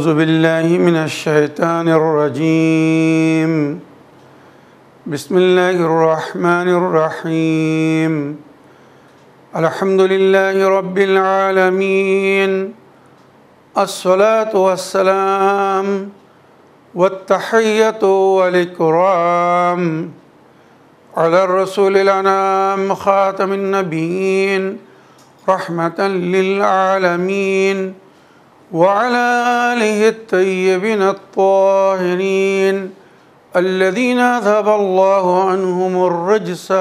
أعوذ بالله من الشيطان الرجيم بسم الله الرحمن الرحيم الحمد لله رب العالمين الصلاة والسلام والتحية والإكرام على الرسول الأنام خاتم النبيين رحمة للعالمين وعلى آله الطيبين الطاهرين الذين أذهب الله عنهم الرجس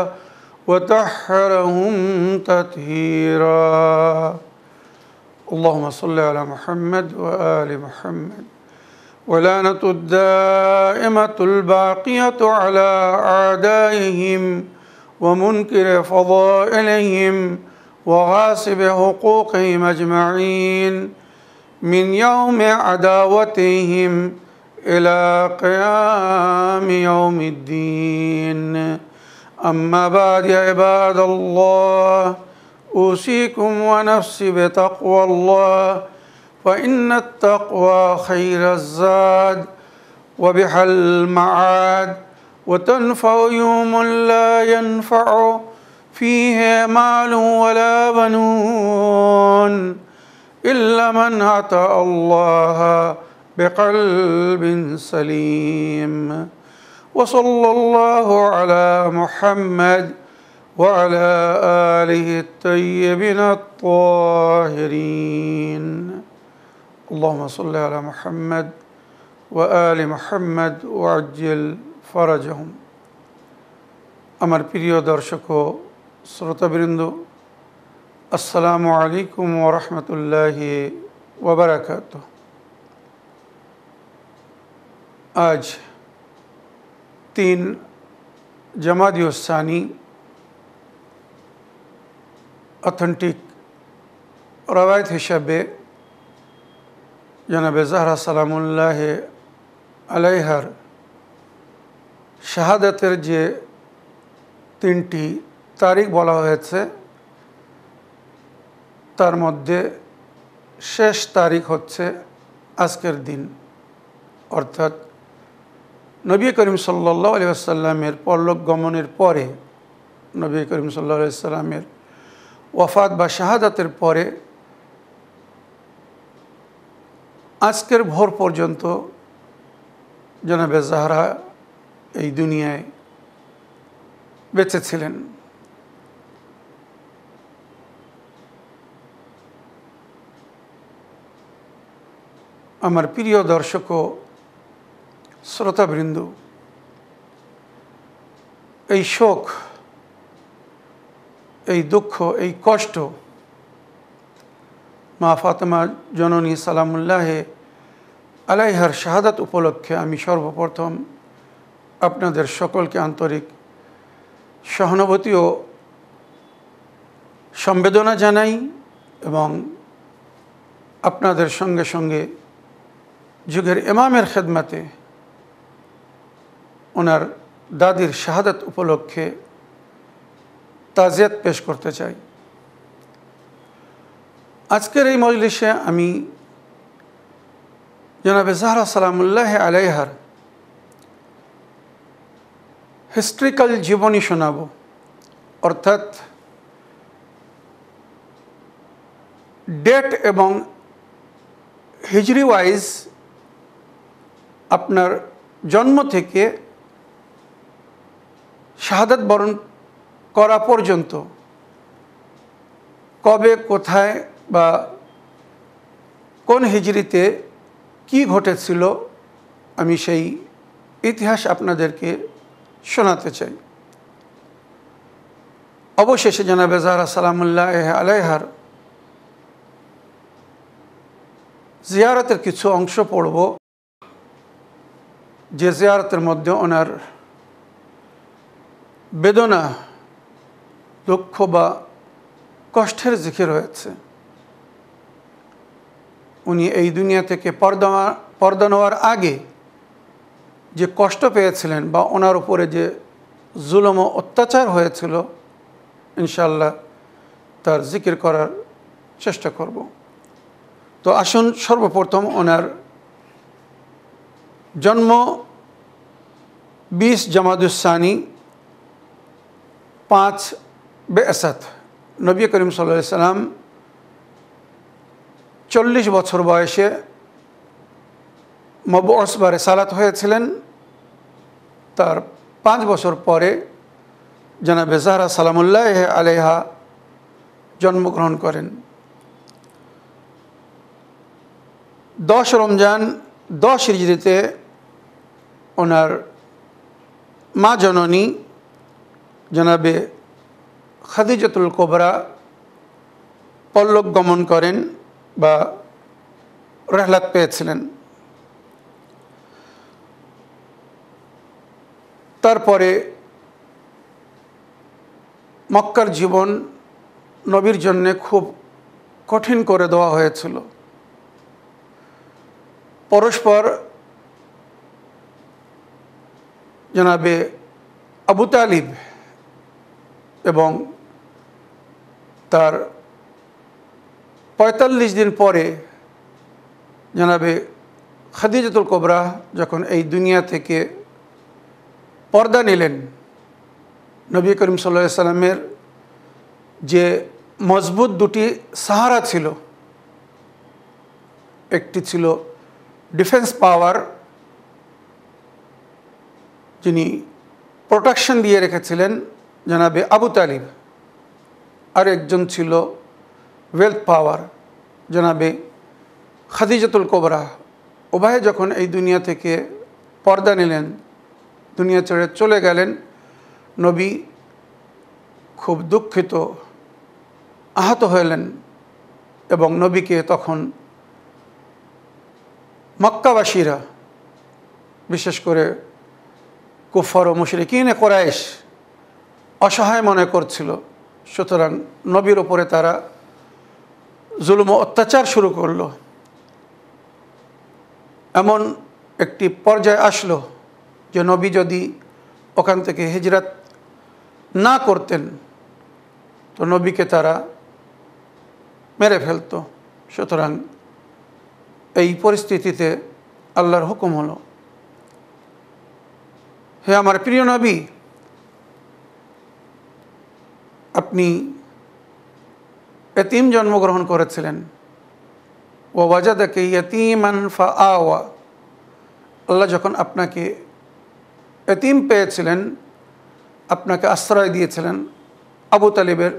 وطهرهم تطهيرا اللهم صل على محمد وآل محمد ولعنة الدائمة الباقية على أعدائهم ومنكر فضائلهم وغاصب حقوقهم أجمعين من يوم عداوتهم إلى قيام يوم الدين أما بعد يا عباد الله أوصيكم ونفسي بتقوى الله فإن التقوى خير الزاد وبها المعاد وتنفع يوم لا ينفع فيه مال ولا بنون إلا من أتى الله بقلب سليم وصلى الله على محمد وعلى آله الطيبين الطاهرين اللهم صل على محمد وآل محمد وعجل فرجهم আমার প্রিয় দর্শক ও শ্রোতাবৃন্দ আসসালামু আলাইকুম ওয়া রাহমাতুল্লাহি ওয়া বারাকাতুহু আজ 3 জামাদি উস-সানি অথেন্টিক রওয়ায়াত হিসাবে জনাবে জাহরা সালামুল্লাহ আলাইহার শাহাদাতের যে 3টি তারিখ বলা হয়েছে তার মধ্যে শেষ তারিখ হচ্ছে আজকের দিন, অর্থাৎ নবী করিম সাল্লাল্লাহু আলাইহি ওয়াসাল্লামের পরলোক গমনের পরে, নবী করিম সাল্লাল্লাহু আলাইহি ওয়াসাল্লামের ওয়াফাত বা শাহাদাতের পরে আজকের ভোর পর্যন্ত জনাবে জাহরা এই দুনিয়ায় বেঁচে ছিলেন। আমার প্রিয় দর্শক ও শ্রোতাবৃন্দ, এই শোক, এই দুঃখ, এই কষ্ট মা ফাতেমা জননী সালামুল্লাহ আলাইহার শাহাদাত উপলক্ষে আমি সর্বপ্রথম আপনাদের সকলকে আন্তরিক সহানুভূতি ও সম্বেদনা জানাই এবং আপনাদের সঙ্গে সঙ্গে যুগের ইমামের খেদমতে ওনার দাদির শাহাদাত উপলক্ষে তাজিয়াত পেশ করতে চাই। আজকের এই মজলিসে আমি জনাবে জাহরা সালামুল্লাহ আলাইহার হিস্ট্রিক্যাল জীবনী শোনাব, অর্থাৎ ডেট এবং হিজরি ওয়াইজ আপনার জন্ম থেকে শাহাদাত বরণ করা পর্যন্ত কবে, কোথায় বা কোন হিজরিতে কি ঘটেছিল আমি সেই ইতিহাস আপনাদেরকে শোনাতে চাই। অবশেষে জনাবে জাহরা সালামুল্লাহ আলাইহার জিয়ারতের কিছু অংশ পড়ব, যে জিয়ারতের মধ্যে ওনার বেদনা, দুঃখ বা কষ্টের জিকির রয়েছে। উনি এই দুনিয়া থেকে পর্দা নেওয়ার আগে যে কষ্ট পেয়েছিলেন বা ওনার উপরে যে জুলুম ও অত্যাচার হয়েছিল, ইনশাআল্লাহ তার জিকির করার চেষ্টা করব। তো আসুন সর্বপ্রথম ওনার জন্ম 20 জামাদুসসানি 5 বেসাত। নবী করিম সাল্লাল্লাহু আলাইহি সাল্লাম 40 বছর বয়সে মবউস বা রিসালাত হয়েছিলেন। তার 5 বছর পরে জনাবে জাহরা সালামুল্লাহ আলাইহা জন্মগ্রহণ করেন। 10 রমজান 10 হিজরিতে ওনার মা জননী জনাবে খাদিজাতুল কুবরা পরলোক গমন করেন বা রহলাত পেয়েছিলেন। তারপরে মক্কার জীবন নবীর জন্য খুব কঠিন করে দেওয়া হয়েছিল। পরস্পর জনাবে আবু তালিব এবং তার 45 দিন পরে জনাবে খাদিজাতুল কুবরা যখন এই দুনিয়া থেকে পর্দা নিলেন, নবী করিম সাল্লাল্লাহু আলাইহি সাল্লামের যে মজবুত দুটি সাহারা ছিল, একটি ছিল ডিফেন্স পাওয়ার, যিনি প্রোটেকশন দিয়ে রেখেছিলেন জনাবে আবু তালিব, আর একজন ছিল ওয়েলথ পাওয়ার জনাবে খাদিজাতুল কুবরা। উভয়ে যখন এই দুনিয়া থেকে পর্দা নিলেন, দুনিয়া ছেড়ে চলে গেলেন, নবী খুব দুঃখিত, আহত হলেন এবং নবীকে তখন মক্কাবাসীরা, বিশেষ করে কুফার ও মুশরিকিনে কুরাইশ অসহায় মনে করছিল। সুতরাং নবীর ওপরে তারা জুলুম ও অত্যাচার শুরু করলো। এমন একটি পর্যায়ে আসলো যে নবী যদি ওখান থেকে হিজরত না করতেন তো নবীকে তারা মেরে ফেলতো। সুতরাং এই পরিস্থিতিতে আল্লাহর হুকুম হলো, হে আমার প্রিয় নবী, আপনি এতিম জন্মগ্রহণ করেছিলেন, ও ওয়াজাদাকা ইয়াতীমান ফাআওয়া। আল্লাহ যখন আপনাকে এতিম পেয়েছিলেন, আপনাকে আশ্রয় দিয়েছিলেন আবু তালিবের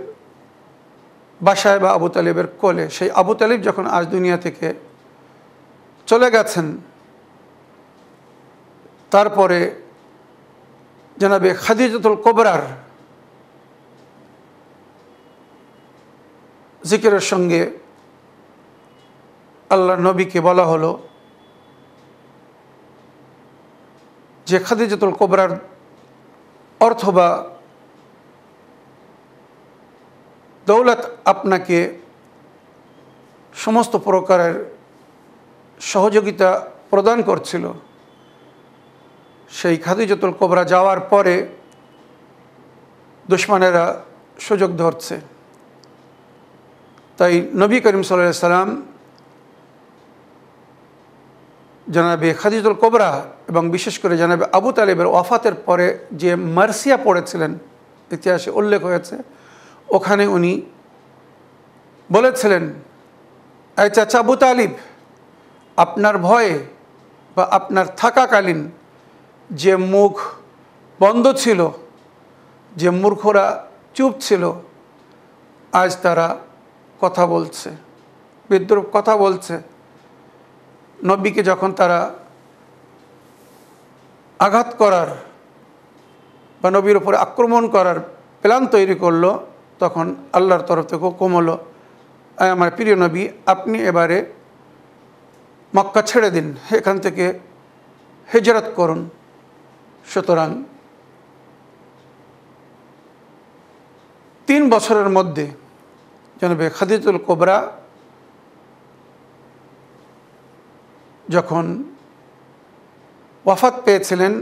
বাসায় বা আবু তালিবের কোলে। সেই আবু তালিব যখন আজ দুনিয়া থেকে চলে গেছেন, তারপরে জনাবে খাদিজাতুল কুবরার জিকিরের সঙ্গে আল্লাহ নবীকে বলা হলো যে খাদিজাতুল কুবরার অর্থ বা দৌলত আপনাকে সমস্ত প্রকারের সহযোগিতা প্রদান করছিল। সেই খাদিজাতুল কুবরা যাওয়ার পরে দুশমনেরা সুযোগ ধরছে। তাই নবী করিম সাল্লাল্লাহু আলাইহি সাল্লাম জনাবে খাদিজাতুল কুবরা এবং বিশেষ করে জনাবে আবু তালিবের ওয়াফাতের পরে যে মার্সিয়া পড়েছিলেন, ইতিহাসে উল্লেখ হয়েছে, ওখানে উনি বলেছিলেন, এই চাচা আবু তালিব, আপনার ভয়ে বা আপনার থাকাকালীন যে মুখ বন্ধ ছিল, যে মূর্খরা চুপ ছিল, আজ তারা কথা বলছে, বিদ্রুপ কথা বলছে। নবীকে যখন তারা আঘাত করার বা নবীর উপরে আক্রমণ করার প্ল্যান তৈরি করলো, তখন আল্লাহর তরফ থেকে হুকুম হলো, আমার প্রিয় নবী, আপনি এবারে মক্কা ছেড়ে দিন, এখান থেকে হিজরত করুন। সুতরাং 3 বছরের মধ্যে জনাবে খাদিজাতুল কুবরা যখন ওয়াফাত পেয়েছিলেন,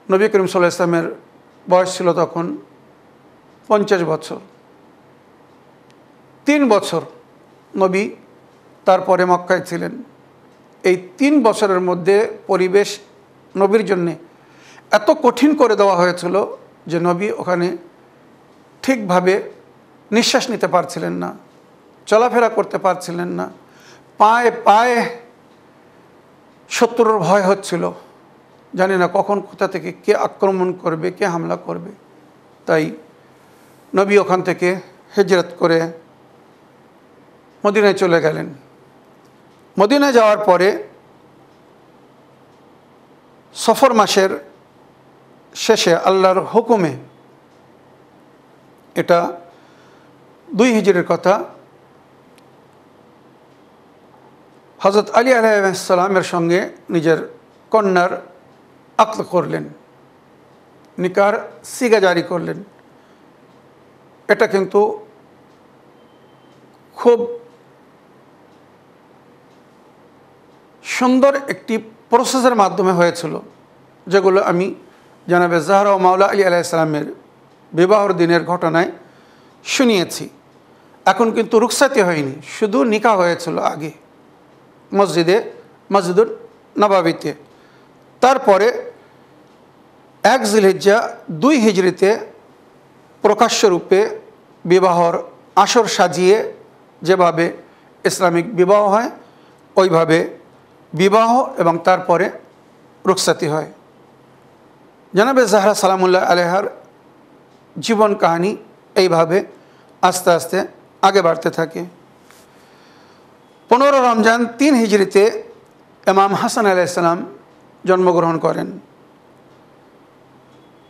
নবী করিম সাল্লাল্লাহু আলাইহি ওয়াসাল্লামের বয়স ছিল তখন 50 বছর। 3 বছর নবী তারপরে মক্কায় ছিলেন। এই 3 বছরের মধ্যে পরিবেশ নবীর জন্যে এত কঠিন করে দেওয়া হয়েছিল যে নবী ওখানে ঠিকভাবে নিঃশ্বাস নিতে পারছিলেন না, চলাফেরা করতে পারছিলেন না, পায়ে পায়ে শত্রুর ভয় হচ্ছিল, জানি না কখন কোথা থেকে কে আক্রমণ করবে, কে হামলা করবে। তাই নবী ওখান থেকে হিজরত করে মদিনায় চলে গেলেন। মদিনায় যাওয়ার পরে সফর মাসের শেষে আল্লাহর হুকুমে, এটা 2 হিজরির কথা, হযরত আলী আলাইহিস সালামের সঙ্গে নিজের কন্যার আকদ করলেন, নিকার সিগা জারি করলেন। এটা কিন্তু খুব সুন্দর একটি প্রসেসের মাধ্যমে হয়েছিল, যেগুলো আমি জনাবে জাহরা ও মাওলা আলী আলাইহিস সালামের বিবাহর দিনের ঘটনায় শুনিয়েছি। এখন কিন্তু রুখসাতি হয়নি, শুধু নিকাহ হয়েছিল আগে মসজিদুল নববীতে। তারপরে 1 জিলহিজ্জা 2 হিজরিতে প্রকাশ্য রূপে বিবাহর আসর সাজিয়ে যেভাবে ইসলামিক বিবাহ হয় ওইভাবে বিবাহ এবং তারপরে রুখসাতি হয়। জনাবে জাহরা সালামুল্লাহ আলাইহার জীবন কাহিনী এইভাবে আস্তে আস্তে আগে বাড়তে থাকে। 15 রমজান 3 হিজরিতে ইমাম হাসান আলাইহিস সালাম জন্মগ্রহণ করেন।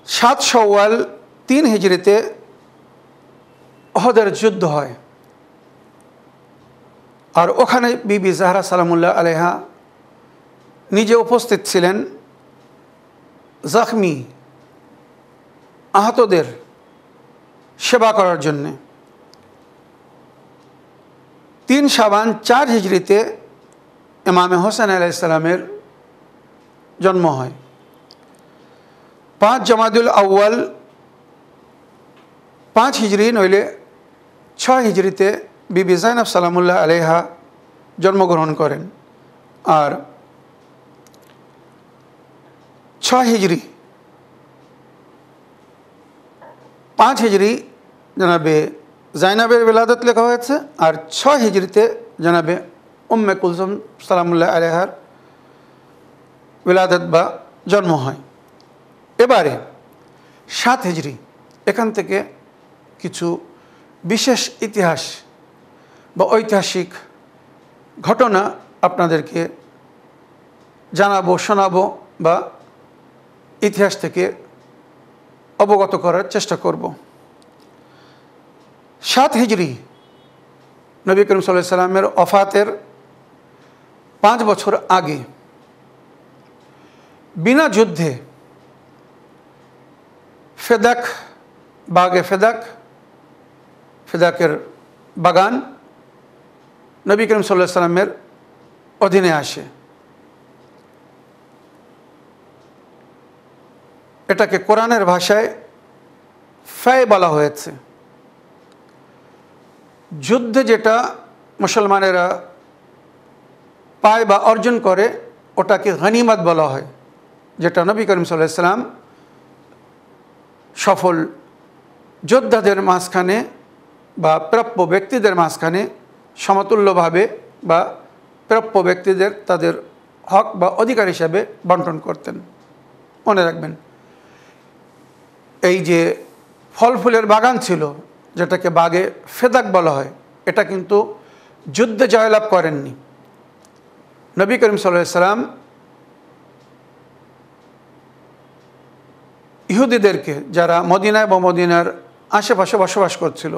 7 শাওয়াল 3 হিজরিতে উহুদের যুদ্ধ হয়, আর ওখানে বিবি জাহরা সালামুল্লাহ আলাইহা নিজে উপস্থিত ছিলেন জখমি আহতদের সেবা করার জন্যে। 3 শাবান 4 হিজরিতে ইমামে হোসেন আলাইহিস সালামের জন্ম হয়। 5 জামাদুল আউয়াল 5 হিজরি নইলে 6 হিজরিতে বিবি জাইনাব সালামুল্লাহ আলাইহা জন্মগ্রহণ করেন। আর 6 হিজরি 5 হিজরি জনাবে জাইনাবের বিলাদত লেখা হয়েছে, আর 6 হিজরিতে জনাবে উম্মে কুলসুম সালামুল্লাহ আলাইহার বিলাদত বা জন্ম হয়। এবারে 7 হিজরি, এখান থেকে কিছু বিশেষ ইতিহাস বা ঐতিহাসিক ঘটনা আপনাদেরকে জানাবো, শোনাবো বা ইতিহাস থেকে অবগত করার চেষ্টা করব। 7 হিজরি নবী করিম সাল্লাল্লাহু আলাইহি সাল্লামের ওফাতের 5 বছর আগে বিনা যুদ্ধে ফেদাক বাগে ফেদাকের বাগান নবী করিম সাল্লাল্লাহু আলাইহি সাল্লামের অধীনে আসে। এটাকে কোরআনের ভাষায় ফায় বলা হয়েছে। যুদ্ধে যেটা মুসলমানেরা পায় বা অর্জন করে ওটাকে গনিমত বলা হয়, যেটা নবী করিম সাল্লাল্লাহু আলাইহি সাল্লাম সফল যোদ্ধাদের মাঝখানে বা প্রাপ্য ব্যক্তিদের মাঝখানে সমতুল্যভাবে বা প্রাপ্য ব্যক্তিদের তাদের হক বা অধিকার হিসাবে বন্টন করতেন। মনে রাখবেন, এই যে ফল ফুলের বাগান ছিল যেটাকে বাগে ফেদাক বলা হয়, এটা কিন্তু যুদ্ধে জয়লাভ করেননি। নবী করিম সাল্লাল্লাহু আলাইহি সাল্লাম ইহুদিদেরকে, যারা মদিনায় বা মদিনার আশেপাশে বসবাস করছিল,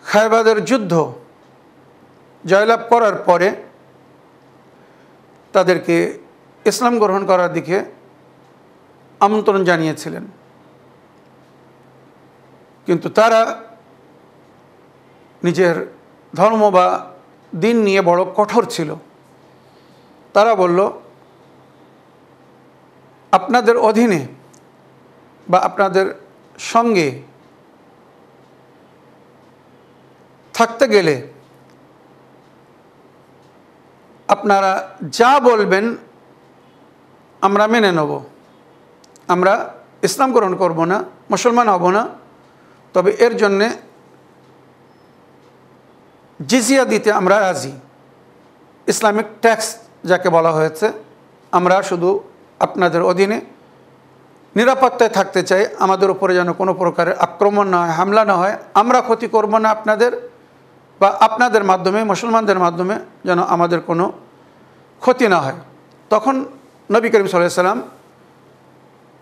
খায়বারের যুদ্ধ জয়লাভ করার পরে তাদেরকে ইসলাম গ্রহণ করার দিকে আমন্ত্রণ জানিয়েছিলেন, কিন্তু তারা নিজের ধর্ম বা দিন নিয়ে বড় কঠোর ছিল। তারা বলল, আপনাদের অধীনে বা আপনাদের সঙ্গে থাকতে গেলে আপনারা যা বলবেন আমরা মেনে নেব, আমরা ইসলাম গ্রহণ করব না, মুসলমান হব না, তবে এর জন্যে জিজিয়া দিতে আমরা রাজি। ইসলামিক ট্যাক্স যাকে বলা হয়েছে, আমরা শুধু আপনাদের অধীনে নিরাপত্তায় থাকতে চাই, আমাদের উপরে যেন কোনো প্রকারের আক্রমণ না হয়, হামলা না হয়, আমরা ক্ষতি করব না আপনাদের, বা আপনাদের মাধ্যমে মুসলমানদের মাধ্যমে যেন আমাদের কোনো ক্ষতি না হয়। তখন নবী করিম সাল্লাল্লাহু আলাইহি ওয়াসাল্লাম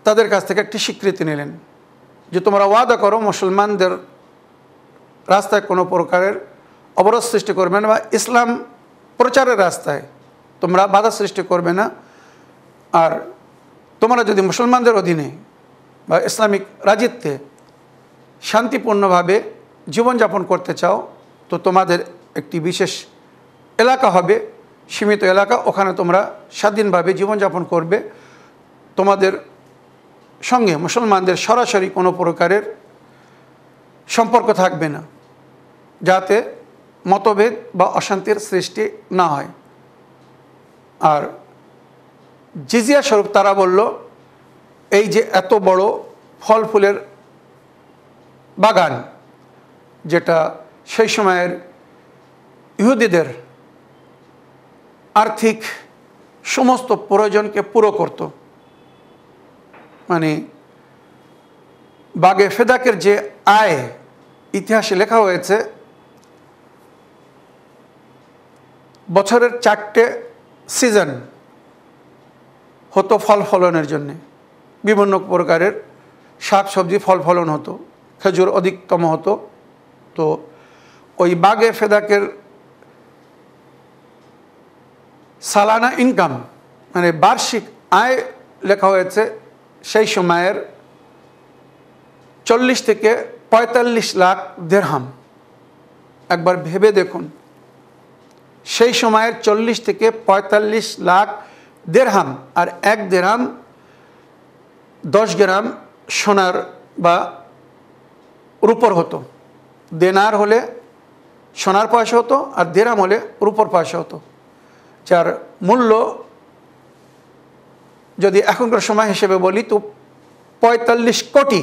তাদের কাছ থেকে একটি স্বীকৃতি নিলেন যে তোমরা ওয়াদা করো মুসলমানদের রাস্তায় কোনো প্রকারের অবরোধ সৃষ্টি করবে না, বা ইসলাম প্রচারের রাস্তায় তোমরা বাধা সৃষ্টি করবে না, আর তোমরা যদি মুসলমানদের অধীনে বা ইসলামিক রাজিত্বে শান্তিপূর্ণভাবে জীবনযাপন করতে চাও, তো তোমাদের একটি বিশেষ এলাকা হবে, সীমিত এলাকা, ওখানে তোমরা স্বাধীনভাবে জীবনযাপন করবে, তোমাদের সঙ্গে মুসলমানদের সরাসরি কোনো প্রকারের সম্পর্ক থাকবে না, যাতে মতভেদ বা অশান্তির সৃষ্টি না হয়। আর জিজিয়া স্বরূপ তারা বলল, এই যে এত বড় ফল ফুলের বাগান, যেটা সেই সময়ের ইহুদিদের আর্থিক সমস্ত প্রয়োজনকে পুরো করত, মানে বাগে ফেদাকের যে আয় ইতিহাসে লেখা হয়েছে, বছরের 4টে সিজন হতো ফল ফলনের জন্যে, বিভিন্ন প্রকারের শাক সবজি ফল ফলন হতো, খেজুর অধিকতম হতো। তো ওই বাগে ফেদাকের সালানা ইনকাম, মানে বার্ষিক আয় লেখা হয়েছে সেই সময়ের 40 থেকে 45 লাখ দিরহাম। একবার ভেবে দেখুন, সেই সময়ের 40 থেকে 45 লাখ দিরহাম, আর এক দিরহাম 10 গ্রাম সোনার বা রূপর হতো। দেনার হলে সোনার পয়সা হতো, আর দিরহাম হলে রূপর পয়সা হতো, যার মূল্য যদি এখনকার সময় হিসেবে বলি তো 45 কোটি,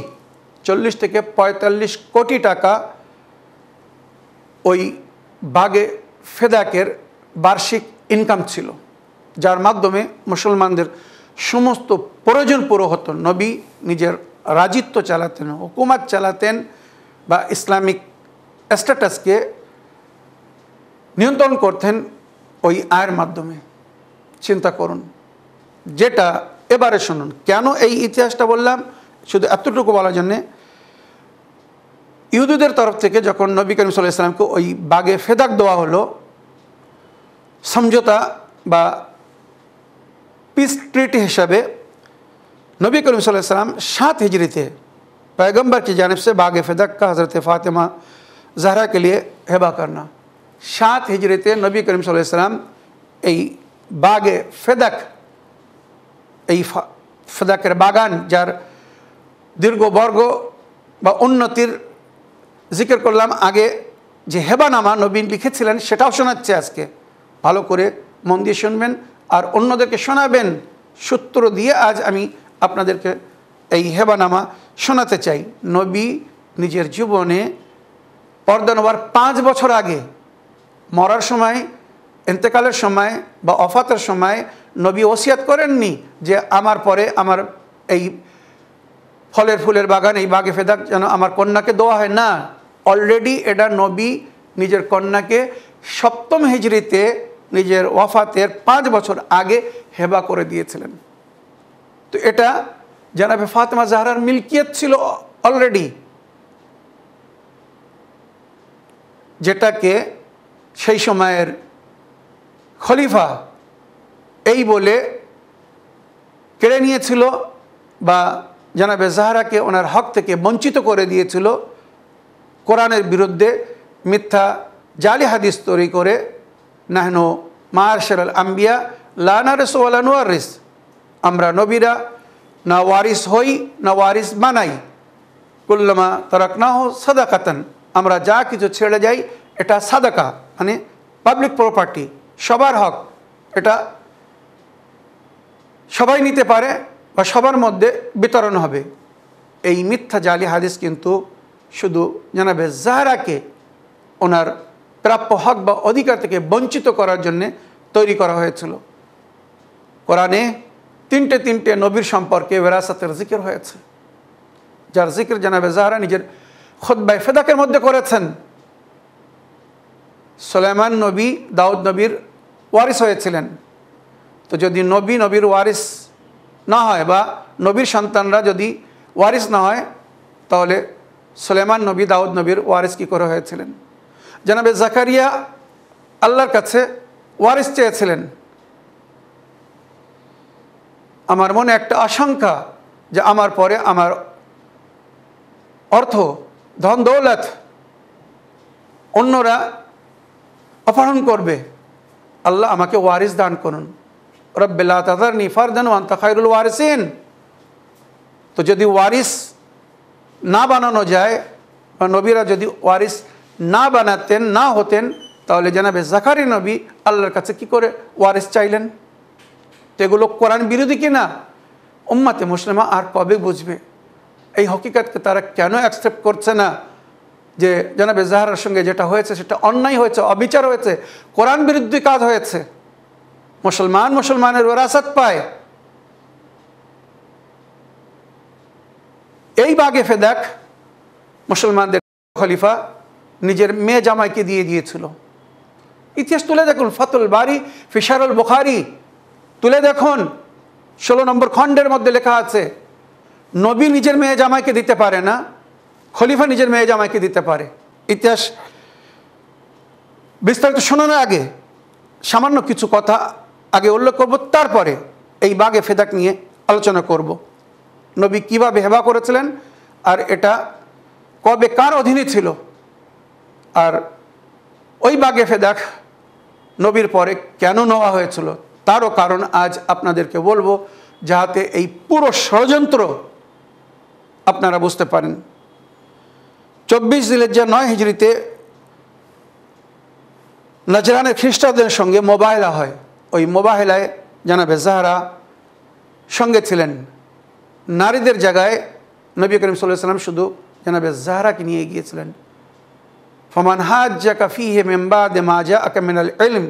40 থেকে 45 কোটি টাকা ওই বাগে ফেদাকের বার্ষিক ইনকাম ছিল, যার মাধ্যমে মুসলমানদের সমস্ত প্রয়োজন পুরো হতো। নবী নিজের রাজিত্ব চালাতেন, হুকুমত চালাতেন, বা ইসলামিক স্ট্যাটাসকে নিয়ন্ত্রণ করতেন ওই আয়ের মাধ্যমে। চিন্তা করুন, যেটা এবারে শুনুন কেন এই ইতিহাসটা বললাম, শুধু এতটুকু বলার জন্যে, ইহুদিদের তরফ থেকে যখন নবী করিম সাল্লাল্লাহু আলাইহি ওয়াসাল্লামকে ওই বাগে ফেদাক দেওয়া হলো, সমঝোতা বা পিস ট্রিটি হিসাবে, नबी करीम सल्लल्लाहु अलैहि वसल्लम 7 हिजरी थे, पैगम्बर की जानिब से बाग फ़दक का हज़रत फ़ातिमा ज़हरा के लिए हेबा करना। 7 हिजरीते नबी करीम सल्लल्लाहु अलैहि वसल्लम এই বাগে ফেদাক, এই ফেদাকের বাগান, যার দীর্ঘ বর্গ বা উন্নতির জিকির করলাম আগে, যে হেবানামা নবী লিখেছিলেন সেটাও শোনাচ্ছে আজকে, ভালো করে মন দিয়ে শুনবেন আর অন্যদেরকে শোনাবেন। সূত্র দিয়ে আজ আমি আপনাদেরকে এই হেবানামা শোনাতে চাই। নবী নিজের জীবনে পর্দা নেওয়ার 5 বছর আগে, মরার সময়, ইন্তেকালের সময় বা ওফাতের সময় নবী ওসিয়াত করেননি যে আমার পরে আমার এই ফলের ফুলের বাগান, এই বাগে ফেদাক যেন আমার কন্যাকে দেওয়া হয় না। অলরেডি এটা নবী নিজের কন্যাকে 7ম হিজরিতে নিজের ওয়াফাতের 5 বছর আগে হেবা করে দিয়েছিলেন। তো এটা জানাবে ফাতেমা জাহরার মিলকিয়ত ছিল অলরেডি, যেটাকে সেই সময়ের খলিফা এই বলে কেড়ে নিয়েছিল, বা জানাবে জাহরাকে ওনার হক থেকে বঞ্চিত করে দিয়েছিল, কোরআনের বিরুদ্ধে মিথ্যা জালি হাদিস তৈরি করে। নাহনু মাআশারাল আম্বিয়া লা নারিসু ওয়া লা নুওয়ারিস, আমরা নবীরা না ওয়ারিস হই না ওয়ারিস বানাই, কুল্লামা তারাকনাহু সাদাকাতান, আমরা যা কিছু ছেড়ে যাই এটা সাদাকা, মানে পাবলিক প্রপার্টি, সবার হক, এটা সবাই নিতে পারে বা সবার মধ্যে বিতরণ হবে। এই মিথ্যা জালি হাদিস কিন্তু শুধু জনাবে জাহরাকে ওনার প্রাপ্য হক বা অধিকার থেকে বঞ্চিত করার জন্যে তৈরি করা হয়েছিল। কোরআনে তিনটে নবীর সম্পর্কে বিরাসাতের জিকির হয়েছে, যার জিকির জনাবে জাহরা নিজের খুতবায়ে ফিদাকের মধ্যে করেছেন। সুলাইমান নবী দাউদ নবীর ওয়ারিস হয়েছিলেন। তো যদি নবীর ওয়ারিস না হয় বা নবীর সন্তানরা যদি ওয়ারিস না হয়, তাহলে সুলাইমান নবী দাউদ নবীর ওয়ারিস কী করে হয়েছিলেন? জনাবে জাকারিয়া আল্লাহর কাছে ওয়ারিস চেয়েছিলেন। আমার মনে একটা আশঙ্কা যে আমার পরে আমার অর্থ, ধন দৌলত অন্যরা অপহরণ করবে, আল্লাহ আমাকে ওয়ারিস দান করুন। রব্বি লা তাযারনি ফারদান ওয়া আনতা খায়রুল ওয়ারিসিন। তো যদি ওয়ারিস না বানানো যায় বা নবীরা যদি ওয়ারিস না বানাতেন, না হতেন, তাহলে জনাবে জাকারিয়া নবী আল্লাহর কাছে কি করে ওয়ারিস চাইলেন? তো এগুলো কোরআন বিরোধী কিনা উম্মতে মুসলিমা আর কবে বুঝবে? এই হকিকতকে তারা কেন অ্যাকসেপ্ট করছে না যে জনাবে জাহরার সঙ্গে যেটা হয়েছে সেটা অন্যায় হয়েছে, অবিচার হয়েছে, কোরআন বিরোধী কাজ হয়েছে, মুসলমানের ওরাসাত পায়। এই বাগে ফেদাক মুসলমানদের খলিফা নিজের মেয়ে জামাইকে দিয়ে দিয়েছিল। ইতিহাস তুলে দেখুন, ফাতুল বারি ফি শারহুল বুখারী তুলে দেখুন, 16 নম্বর খণ্ডের মধ্যে লেখা আছে নবী নিজের মেয়ে জামাইকে দিতে পারে না, খলিফা নিজের মেয়ে জামাইকে দিতে পারে। ইতিহাস বিস্তারিত শোনানোর আগে সামান্য কিছু কথা আগে উল্লেখ করব, তারপরে এই বাগে ফেদাক নিয়ে আলোচনা করব। নবী কিভাবে হেবা করেছিলেন আর এটা কবে কার অধীনে ছিল, আর ওই বাগে ফেদাক নবীর পরে কেন নেওয়া হয়েছিল তারও কারণ আজ আপনাদেরকে বলবো, যাতে এই পুরো ষড়যন্ত্র আপনারা বুঝতে পারেন। 24 জিলহিজ্জাহ 9 হিজরিতে নজরানের খ্রিস্টানদের সঙ্গে মোবাইলা হয়। ওই মোবাইলায় জনাবে জাহরা সঙ্গে ছিলেন। নারীদের জায়গায় নবী করিম সাল্লাল্লাহু আলাইহি ওয়াসাল্লাম শুধু জনাবে জাহরাকে নিয়ে গিয়েছিলেন। ফামান হাজ্জাকা ফীহি মিন বাদি মা জাআকা মিনাল ইলম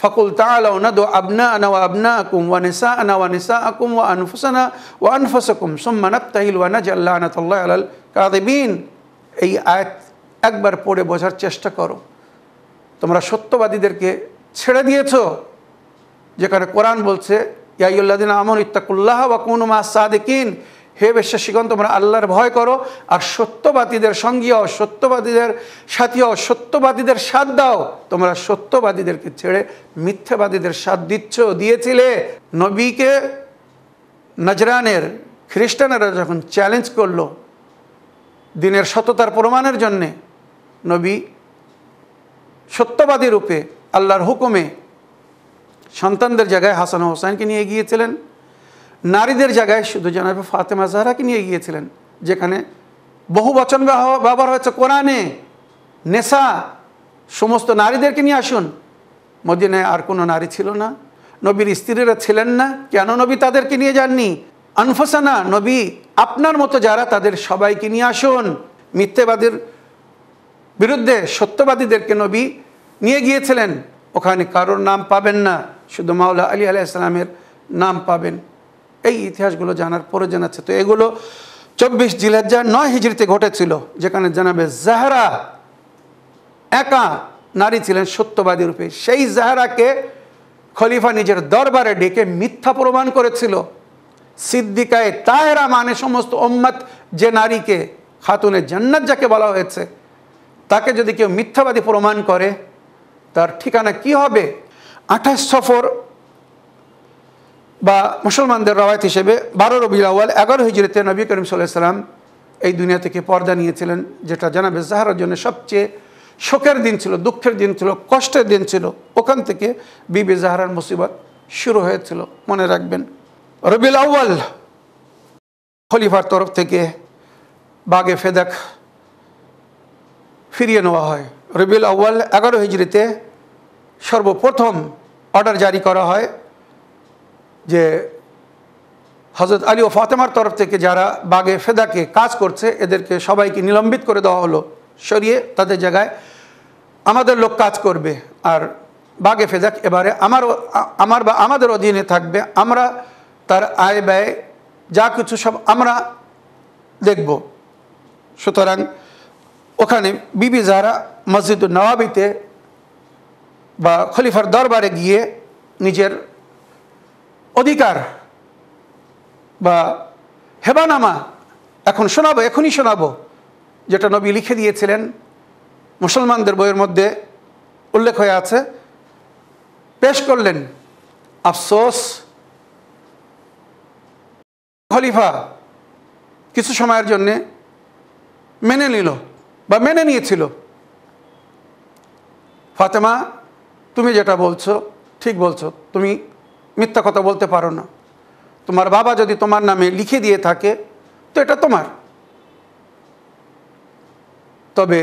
ফাকুল তাআলাউ নাদউ আবনাআনা ওয়া আবনাআকুম ওয়া নিসাআনা ওয়া নিসাআকুম ওয়া আনফুসানা ওয়া আনফুসাকুম সুম্মা নাবতাহিল ওয়া নাজআল লানাতাল্লাহি আলাল কাযিবিন। এই আয়াত একবার পড়ে বোঝার চেষ্টা করো। তোমরা সত্যবাদীদেরকে ছেড়ে দিয়েছো, যেখানে কোরআন বলছে ইয়া আইয়ুহাল্লাযীনা আমানু ইত্তাকুল্লাহা ওয়া কুনু মা'আস সাদিকিন, হে বিশ্বাসীগণ তোমরা আল্লাহর ভয় করো আর সত্যবাদীদের সঙ্গী হও, সত্যবাদীদের সাথী হও, সত্যবাদীদের সাথ দাও। তোমরা সত্যবাদীদেরকে ছেড়ে মিথ্যাবাদীদের সাথ দিয়েছিলে। নবীকে নজরানের খ্রিস্টানেরা যখন চ্যালেঞ্জ করলো দিনের সততার প্রমাণের জন্যে, নবী সত্যবাদী রূপে আল্লাহর হুকুমে সন্তানদের জায়গায় হাসান ও হোসেনকে নিয়ে গিয়েছিলেন, নারীদের জায়গায় শুধু জনাবে ফাতেমা জাহরাকে নিয়ে গিয়েছিলেন, যেখানে বহু বচন ব্যবহার হয়েছে কোরআনে। নেসা, সমস্ত নারীদেরকে নিয়ে আসুন। মদিনায় আর কোনো নারী ছিল না, নবীর স্ত্রীরা ছিলেন না, কেন নবী তাদেরকে নিয়ে যাননি? আনফুসানা, নবী আপনার মতো যারা তাদের সবাইকে নিয়ে আসুন। মিথ্যেবাদীর বিরুদ্ধে সত্যবাদীদেরকে নবী নিয়ে গিয়েছিলেন, ওখানে কারোর নাম পাবেন না, শুধু মাওলা আলী আলাইহিস সালামের নাম পাবেন। এই ইতিহাসগুলো জানার প্রয়োজন আছে। তো এগুলো 24 জিলহিজ্জাহ 9 হিজরিতে ঘটেছিল, যেখানে জনাবে জাহরা একা নারী ছিলেন সত্যবাদী রূপে। সেই জাহরাকে খলিফা নিজের দরবারে ডেকে মিথ্যা প্রমাণ করেছিল। সিদ্দিকায়ে তাহেরা মানে সমস্ত উম্মত যে নারীকে খাতুনে জান্নাত যাকে বলা হয়েছে, তাকে যদি কেউ মিথ্যাবাদী প্রমাণ করে তার ঠিকানা কি হবে? 28 সফর বা মুসলমানদের রওয়ায়াত হিসেবে 12 রবিউল আউয়াল 11 হিজরিতে নবী করিম সাল্লাল্লাহু আলাইহি সাল্লাম এই দুনিয়া থেকে পর্দা নিয়েছিলেন, যেটা জনাবে জাহরার জন্য সবচেয়ে শোকের দিন ছিল, দুঃখের দিন ছিল, কষ্টের দিন ছিল। ওখান থেকে বিবি জাহরার মুসিবত শুরু হয়েছিল, মনে রাখবেন। রবিউল আউয়াল খলিফার তরফ থেকে বাগে ফেদাক ফিরিয়ে নেওয়া হয়। রবিউল আউয়াল 11 হিজরিতে সর্বপ্রথম অর্ডার জারি করা হয় যে হজরত আলী ও ফাতেমার তরফ থেকে যারা বাগে ফেদাকে কাজ করছে এদেরকে সবাইকে নিলম্বিত করে দেওয়া হলো, সরিয়ে তাদের জায়গায় আমাদের লোক কাজ করবে। আর বাগে ফেদাক এবারে আমাদের অধীনে থাকবে, আমরা তার আয় ব্যয় যা কিছু সব আমরা দেখব। সুতরাং ওখানে বিবি যারা মসজিদুল নওয়াবিতে বা খলিফার দরবারে গিয়ে নিজের অধিকার বা হেবানামা এখনই শোনাবো, যেটা নবী লিখে দিয়েছিলেন, মুসলমানদের বইয়ের মধ্যে উল্লেখ হয়ে আছে, পেশ করলেন। আফসোস, খলিফা কিছু সময়ের জন্যে মেনে নিল বা মেনে নিয়েছিল, ফাতেমা তুমি যেটা বলছো ঠিক বলছো, তুমি মিথ্যা কথা বলতে পারো না, তোমার বাবা যদি তোমার নামে লিখে দিয়ে থাকে তো এটা তোমার। তবে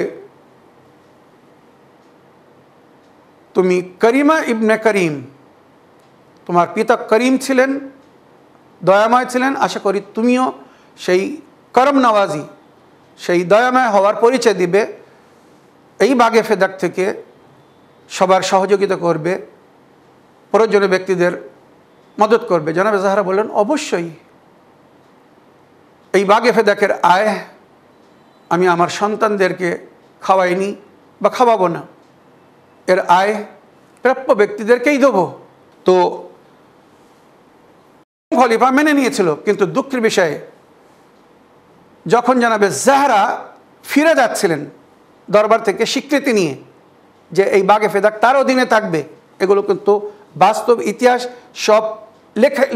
তুমি করিমা ইবনে করিম, তোমার পিতা করিম ছিলেন, দয়াময় ছিলেন, আশা করি তুমিও সেই করম নওয়াজি, সেই দয়াময় হওয়ার পরিচয় দিবে, এই বাগে ফেদাক থেকে সবার সহযোগিতা করবে, প্রয়োজনীয় ব্যক্তিদের মদত করবে। জনাবে জাহরা বললেন অবশ্যই, এই বাগে ফেদাকের আয় আমি আমার সন্তানদেরকে খাওয়াইনি বা খাওয়াবো না, এর আয় প্রাপ্য ব্যক্তিদেরকেই দেবো। তো খলিফা মেনে নিয়েছিল, কিন্তু দুঃখের বিষয়ে যখন জনাবে জাহরা ফিরে যাচ্ছিলেন দরবার থেকে স্বীকৃতি নিয়ে যে এই বাগে ফেদাক তার অধীনে থাকবে, এগুলো কিন্তু বাস্তব ইতিহাস, সব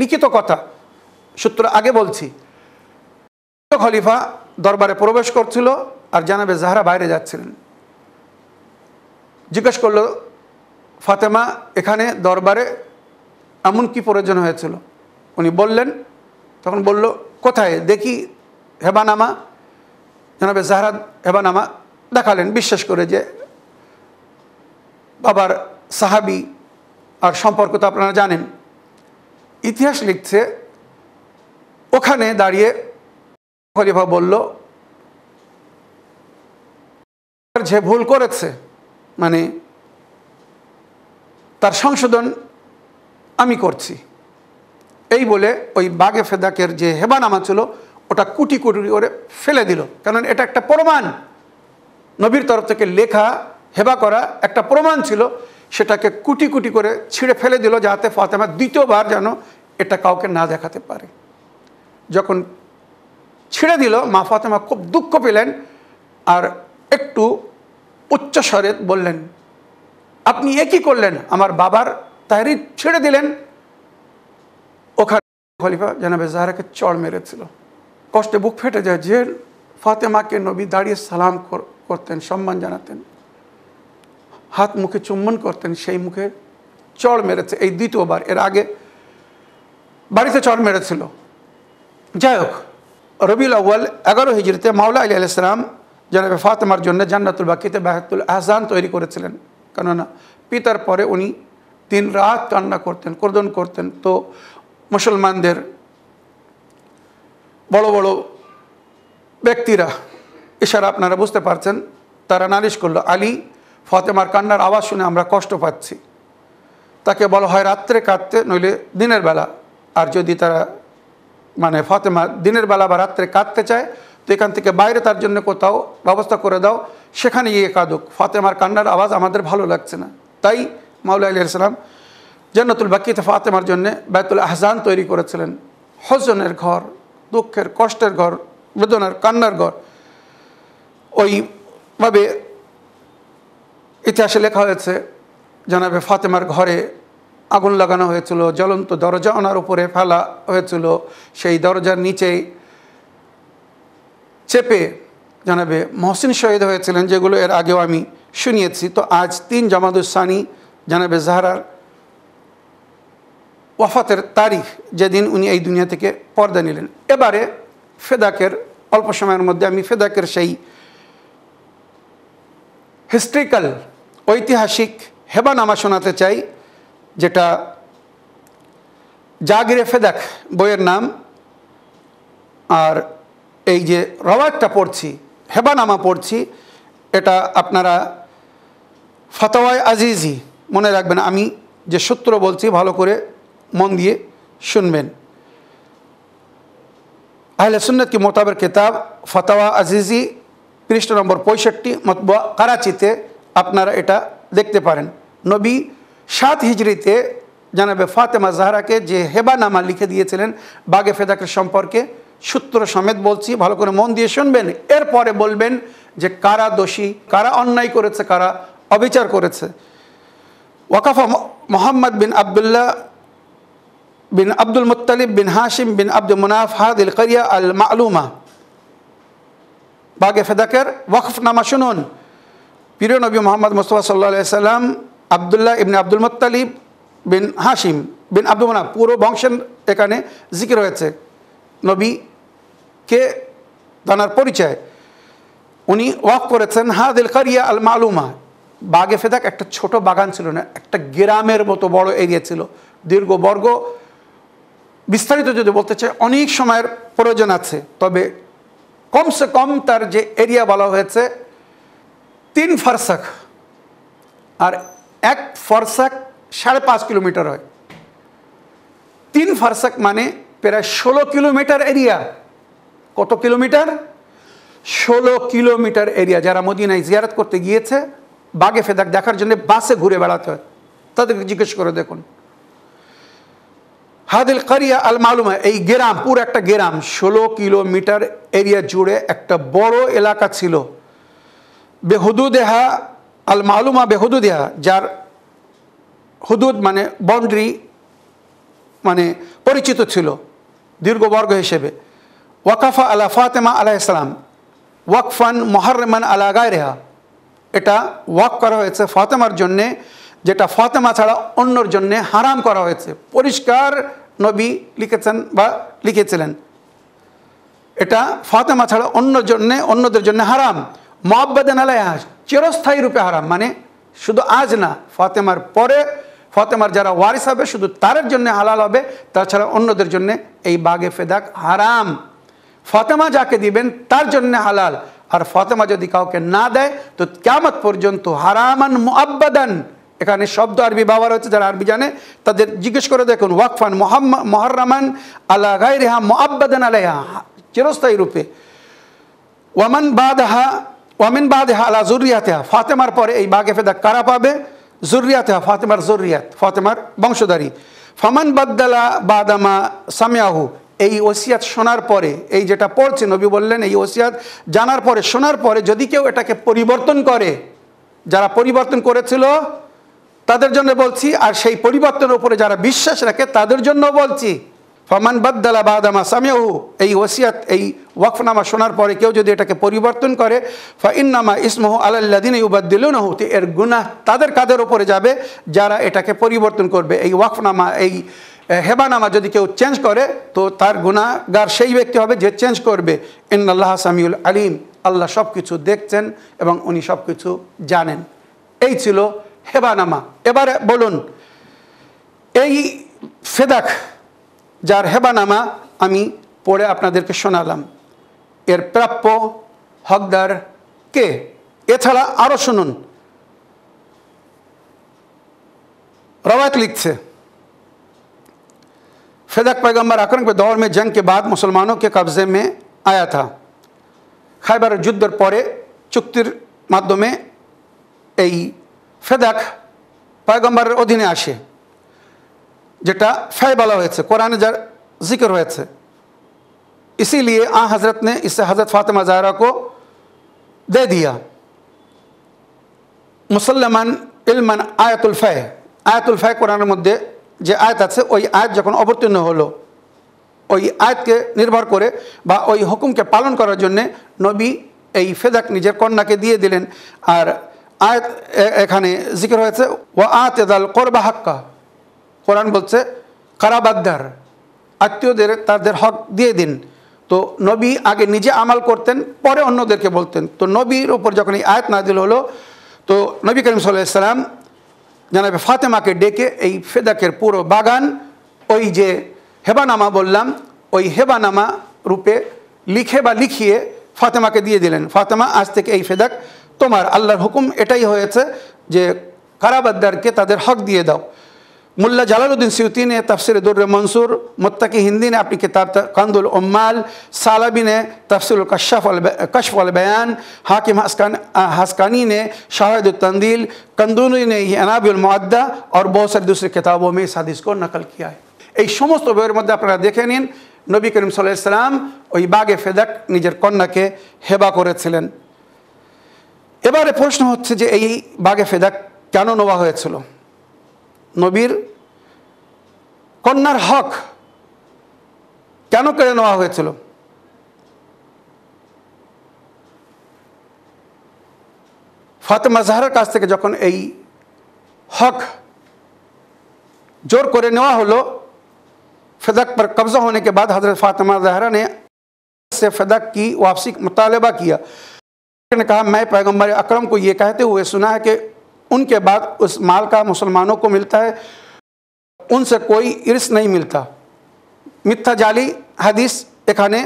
লিখিত কথা, সূত্র আগে বলছি। খলিফা দরবারে প্রবেশ করছিল আর জনাবে জাহরা বাইরে যাচ্ছিলেন। জিজ্ঞেস করলো, ফাতেমা এখানে দরবারে এমন কি প্রয়োজন হয়েছিল? উনি বললেন, তখন বলল কোথায় দেখি হেবানামা। জনাবে জাহরা হেবানামা দেখালেন, বিশ্বাস করে যে বাবার সাহাবি আর সম্পর্ক তো আপনারা জানেন। ইতিহাস লিখছে, ওখানে দাঁড়িয়ে খলিফা বলল, যে ভুল করেছে মানে তার সংশোধন আমি করছি, এই বলে ওই বাগে ফেদাকের যে হেবানামা ছিল ওটা কুটি কুটি করে ফেলে দিল। কারণ এটা একটা প্রমাণ, নবীর তরফ থেকে লেখা হেবা করা একটা প্রমাণ ছিল, সেটাকে কুটি কুটি করে ছিঁড়ে ফেলে দিল, যাতে ফাতেমা দ্বিতীয়বার যেন এটা কাউকে না দেখাতে পারে। যখন ছিঁড়ে দিল, মা ফাতেমা খুব দুঃখ পেলেন আর একটু উচ্চস্বরে বললেন, আপনি এ কী করলেন? আমার বাবার তাহরির ছেড়ে দিলেন। ওখানে খলিফা জনাবে জাহরাকে চড় মেরেছিল। কষ্টে বুক ফেটে যায় যে ফাতেমাকে নবী দাঁড়িয়ে সালাম করতেন, সম্মান জানাতেন, হাত মুখে চুম্বন করতেন, সেই মুখে চড় মেরেছে এই দ্বিতীয়বার। এর আগে বাড়িতে চড় মেরেছিল। যাই হোক, রবিউল আউয়াল 11 হিজরিতে মাওলা আলী আলাইহিস সালাম জনাবে ফাতেমার জন্য জান্নাতুল বাকিতে বায়তুল আহজান তৈরি করেছিলেন। কেননা পিতার পরে উনি দিন রাত কান্না করতেন, ক্রোধন করতেন। তো মুসলমানদের বড় বড় ব্যক্তিরা, ইশারা আপনারা বুঝতে পারছেন, তারা নালিশ করলো, আলী ফাতেমার কান্নার আওয়াজ শুনে আমরা কষ্ট পাচ্ছি, তাকে বলা হয় রাত্রে কাঁদতে, নইলে দিনের বেলা। আর যদি তারা মানে ফাতেমা দিনের বেলা বা রাত্রে কাঁদতে চায় তো এখান থেকে বাইরে তার জন্য কোথাও ব্যবস্থা করে দাও, সেখানে গিয়ে কাঁদুক, ফাতেমার কান্নার আওয়াজ আমাদের ভালো লাগছে না। তাই মাওলা আলী আলাইহিস সালাম জান্নাতুল বাকিতে ফাতেমার জন্য বায়তুল আহজান তৈরি করেছিলেন, হজনের ঘর, দুঃখের কষ্টের ঘর, বেদনার কান্নার ঘর। ওইভাবে ইতিহাসে লেখা হয়েছে, জানাবে ফাতেমার ঘরে আগুন লাগানো হয়েছিল, জ্বলন্ত দরজা ওনার উপরে ফেলা হয়েছিল, সেই দরজার নিচেই চেপে জানাবে মহসিন শহীদ হয়েছিলেন, যেগুলো এর আগেও আমি শুনিয়েছি। তো আজ 3 জামাদুসানি জানাবে জাহরার ওয়াফাতের তারিখ, যেদিন উনি এই দুনিয়া থেকে পর্দা নিলেন। এবারে ফেদাকের অল্প সময়ের মধ্যে আমি ফেদাকের সেই হিস্ট্রিক্যাল ঐতিহাসিক হেবানামা শোনাতে চাই, যেটা জাগিরে ফেদাক বইয়ের নাম। আর এই যে রওয়ায়াতটা পড়ছি, হেবানামা পড়ছি, এটা আপনারা ফাতাওয়ায়ে আজিজি মনে রাখবেন। আমি যে সূত্র বলছি ভালো করে মন দিয়ে শুনবেন। আহলে সুন্নাত কি মোতাবের কিতাব ফাতাওয়া আজিজি পৃষ্ঠা নম্বর 65, মতবুয়া করাচিতে আপনারা এটা দেখতে পারেন। নবী 7 হিজরিতে জানাবে ফাতেমা জাহরাকে যে হেবানামা লিখে দিয়েছিলেন বাগে ফেদাকের সম্পর্কে, সূত্র সমেত বলছি, ভালো করে মন দিয়ে শুনবেন। এরপরে বলবেন যে কারা দোষী, কারা অন্যায় করেছে, কারা অবিচার করেছে। ওয়াকাফা মোহাম্মদ বিন আবদুল্লাহ বিন আব্দুল মুত্তালিব বিন হাশিম বিন আব্দুল মুনাফ হাদিল করিয়া আল মালুমা। বাগে ফেদাকের ওয়াকফনামা শুনুন। প্রিয় নবী মোহাম্মদ মুস্তাফা সাল্লাল্লাহু আলাইহি সাল্লাম আবদুল্লাহ ইবনে আব্দুল মুত্তালিব বিন হাশিম বিন আব্দুল মুনাফ, পুরো বংশের এখানে জিকির হয়েছে। নবীকে তার পরিচয় উনি ওয়াক করেছেন হাদিল করিয়া আল মালুমা। বাগে ফেদাক একটা ছোট বাগান ছিল না, একটা গ্রামের মতো বড় এরিয়া ছিল, দীর্ঘ বর্গ। বিস্তারিত যদি বলতে চাই অনেক সময়ের প্রয়োজন আছে, তবে কমসে কম তার যে এরিয়া বলা হয়েছে 3 ফারসাক, আর 1 ফারসাক 5.5 কিলোমিটার হয়। 3 ফারসাক মানে প্রায় 16 কিলোমিটার এরিয়া। কত কিলোমিটার? 16 kilometre area. যারা মদিনায় জিয়ারত করতে গিয়েছে বাগে ফেদাক দেখার জন্য বাসে ঘুরে বেড়াতে হয়, তাদেরকে জিজ্ঞেস করে দেখুন। হাদিল করিয়া আল মালুমা, এই গ্রাম, পুরো একটা গ্রাম, 16 কিলোমিটার এরিয়া জুড়ে একটা বড় এলাকা ছিল। বেহুদুদেহা আল মালুমা বেহুদুদেহা, যার হুদুদ মানে বাউন্ডারি, মানে পরিচিত ছিল দীর্ঘবর্গ হিসেবে। ওয়াকাফা আলা ফাতেমা আলাইহিস সালাম ওয়াকফান মুহাররামান আলা গায়রিহা, এটা ওয়াক করা হয়েছে ফাতেমার জন্যে, যেটা ফাতেমা ছাড়া অন্যর জন্যে হারাম করা হয়েছে। পরিষ্কার নবী লিখেছেন বা লিখেছিলেন, এটা ফাতেমা ছাড়া অন্যদের জন্য হারাম। মুআব্বাদান আলাইহা, চিরস্থায়ী রূপে হারাম, মানে শুধু আজ না, ফাতেমার পরে ফাতেমার যারা ওয়ারিস হবে শুধু তাদের জন্য হালাল হবে, তাছাড়া অন্যদের জন্য এই বাগে ফেদাক হারাম। ফাতেমা যাকে দিবেন তার জন্য হালাল, আর ফাতেমা যদি কাউকে না দেয় তো কিয়ামত পর্যন্ত হারামান মুআব্বাদান। এখানে শব্দ আরবি ব্যবহার হচ্ছে, যারা আরবি জানে তাদের জিজ্ঞেস করে দেখুন। ওয়াকফান মুহাররামান আলা গায়রিহা মুআব্বাদান আলাইহা, চিরস্থায়ী রূপে। ওয়ামিন বাদাহা আলা যুররিয়াতিহা, ফাতেমার পরে এই বাগে ফেদাক কারা পাবে? যুররিয়াতিহা, ফাতেমার যুররিয়াত, ফাতেমার বংশধারী। ফামান বাদ্দালা বাদামা সামিয়াহু, এই ওসিয়াত শোনার পরে, এই যেটা পড়ছে নবী বললেন, এই ওসিয়াত জানার পরে, শোনার পরে যদি কেউ এটাকে পরিবর্তন করে, যারা পরিবর্তন করেছিল তাদের জন্য বলছি, আর সেই পরিবর্তনের উপরে যারা বিশ্বাস রাখে তাদের জন্য বলছি। ফামান বাদ্দালা বাদামা সামিয়াহু, এই ওসিয়াত, এই ওয়াকফনামা শোনার পরে কেউ যদি এটাকে পরিবর্তন করে, ফাইন্নামা ইসমুহু আলাল্লাযিনা ইউবাদদিলুনাহু, এর গুনাহ তাদের কাদের উপরে যাবে যারা এটাকে পরিবর্তন করবে। এই ওয়াকফনামা, এই হেবানামা যদি কেউ চেঞ্জ করে তো তার গুনাহগার সেই ব্যক্তি হবে যে চেঞ্জ করবে। ইন্নাল্লাহা সামিউল আলিম, আল্লাহ সব কিছু দেখছেন এবং উনি সব কিছু জানেন। এই ছিল হেবানামা। এবারে বলুন, এই ফেদাক যার হেবানামা আমি পড়ে আপনাদেরকে শোনালাম, এর প্রাপ্য হকদার কে? এছাড়া আরও শুনুন, रवायत लिखते फ़दक पैगम्बर अकरम के दौर में जंग के बाद मुसलमानों के कब्ज़े में आया था। खैबर যুদ্ধের পরে চুক্তির মাধ্যমে এই ফেদাক পয়গম্বরের অধীনে আসে, যেটা ফै বলা হয়েছে, কোরআনে যার जिक्र হয়েছে। इसीलिए आ हज़रत ने इसे हज़रत फ़ातिमा ज़हरा को दे दिया। मुसलमान इल्मन आयतुल फै, आयतुल फै কোরআনের মধ্যে যে আয়াত আছে, ওই আয়াত যখন অবতীর্ণ হলো, ওই আয়াতকে নির্ভর করে বা ওই হুকুমকে পালন করার জন্যে নবী এই ফেদাক নিজের কন্যাকে দিয়ে দিলেন। আর আয়াত এখানে জিকির হয়েছে ওয়া আতিদাল কুরবা হাক্কা, কোরআন বলছে কারাবাদ্দার, আত্মীয়দের তাদের হক দিয়ে দিন। তো নবী আগে নিজে আমাল করতেন, পরে অন্যদেরকে বলতেন। তো নবীর ওপর যখন এই আয়াত নাযিল হলো তো নবী করিম সাল্লাল্লাহু আলাইহি সাল্লাম জানাবে ফাতেমাকে ডেকে এই ফেদাকের পুরো বাগান ওই যে হেবানামা বললাম ওই হেবানামা রূপে লিখে বা লিখিয়ে ফাতেমাকে দিয়ে দিলেন। ফাতেমা আজ থেকে এই ফেদাক তোমার, আল্লাহর হুকুম এটাই হয়েছে যে কারাবাদ্দারকে তাদের হক দিয়ে দাও। मुल्ला जलालुद्दीन सियूती ने तफसीर दुर्र मंसूर, मुत्तकी हिंदी ने अपनी किताब कंदुल उम्माल, सालाबी ने तफसीर कश्फ वल बयान, हाकिम हस्कानी ने शाहिद तंदील, कंदूनी ने अनाबुल मुअद्दा और बहुत सारी दूसरी किताबों में इस हदीस को नकल किया है। এই সমস্ত বইয়ের মধ্যে আপনারা দেখে নিন নবী করিম সাল্লাল্লাহু আলাইহি সাল্লাম ওই বাগে ফেদাক নিজের কন্যাকে হেবা করেছিলেন। এবারে প্রশ্ন হচ্ছে যে এই বাগে ফেদাক কেন নেওয়া হয়েছিল? নবীর কন্যার হক কেন কেড়ে নেওয়া হয়েছিল? ফাতেমা জাহরার কাছ থেকে যখন এই হক जोर করে নেওয়া হলো, फदक पर कब्जा होने के बाद हज़रत फातिमा ज़हरा ने से फदक की वापसी मुतालबा किया। ने कहा मैं पैगम्बर अकरम को ये कहते हुए सुना है कि उनके बाद उस माल का मुसलमानों को मिलता है, उनसे कोई इर्स नहीं मिलता। मिथ्या जाली हदीस एखाने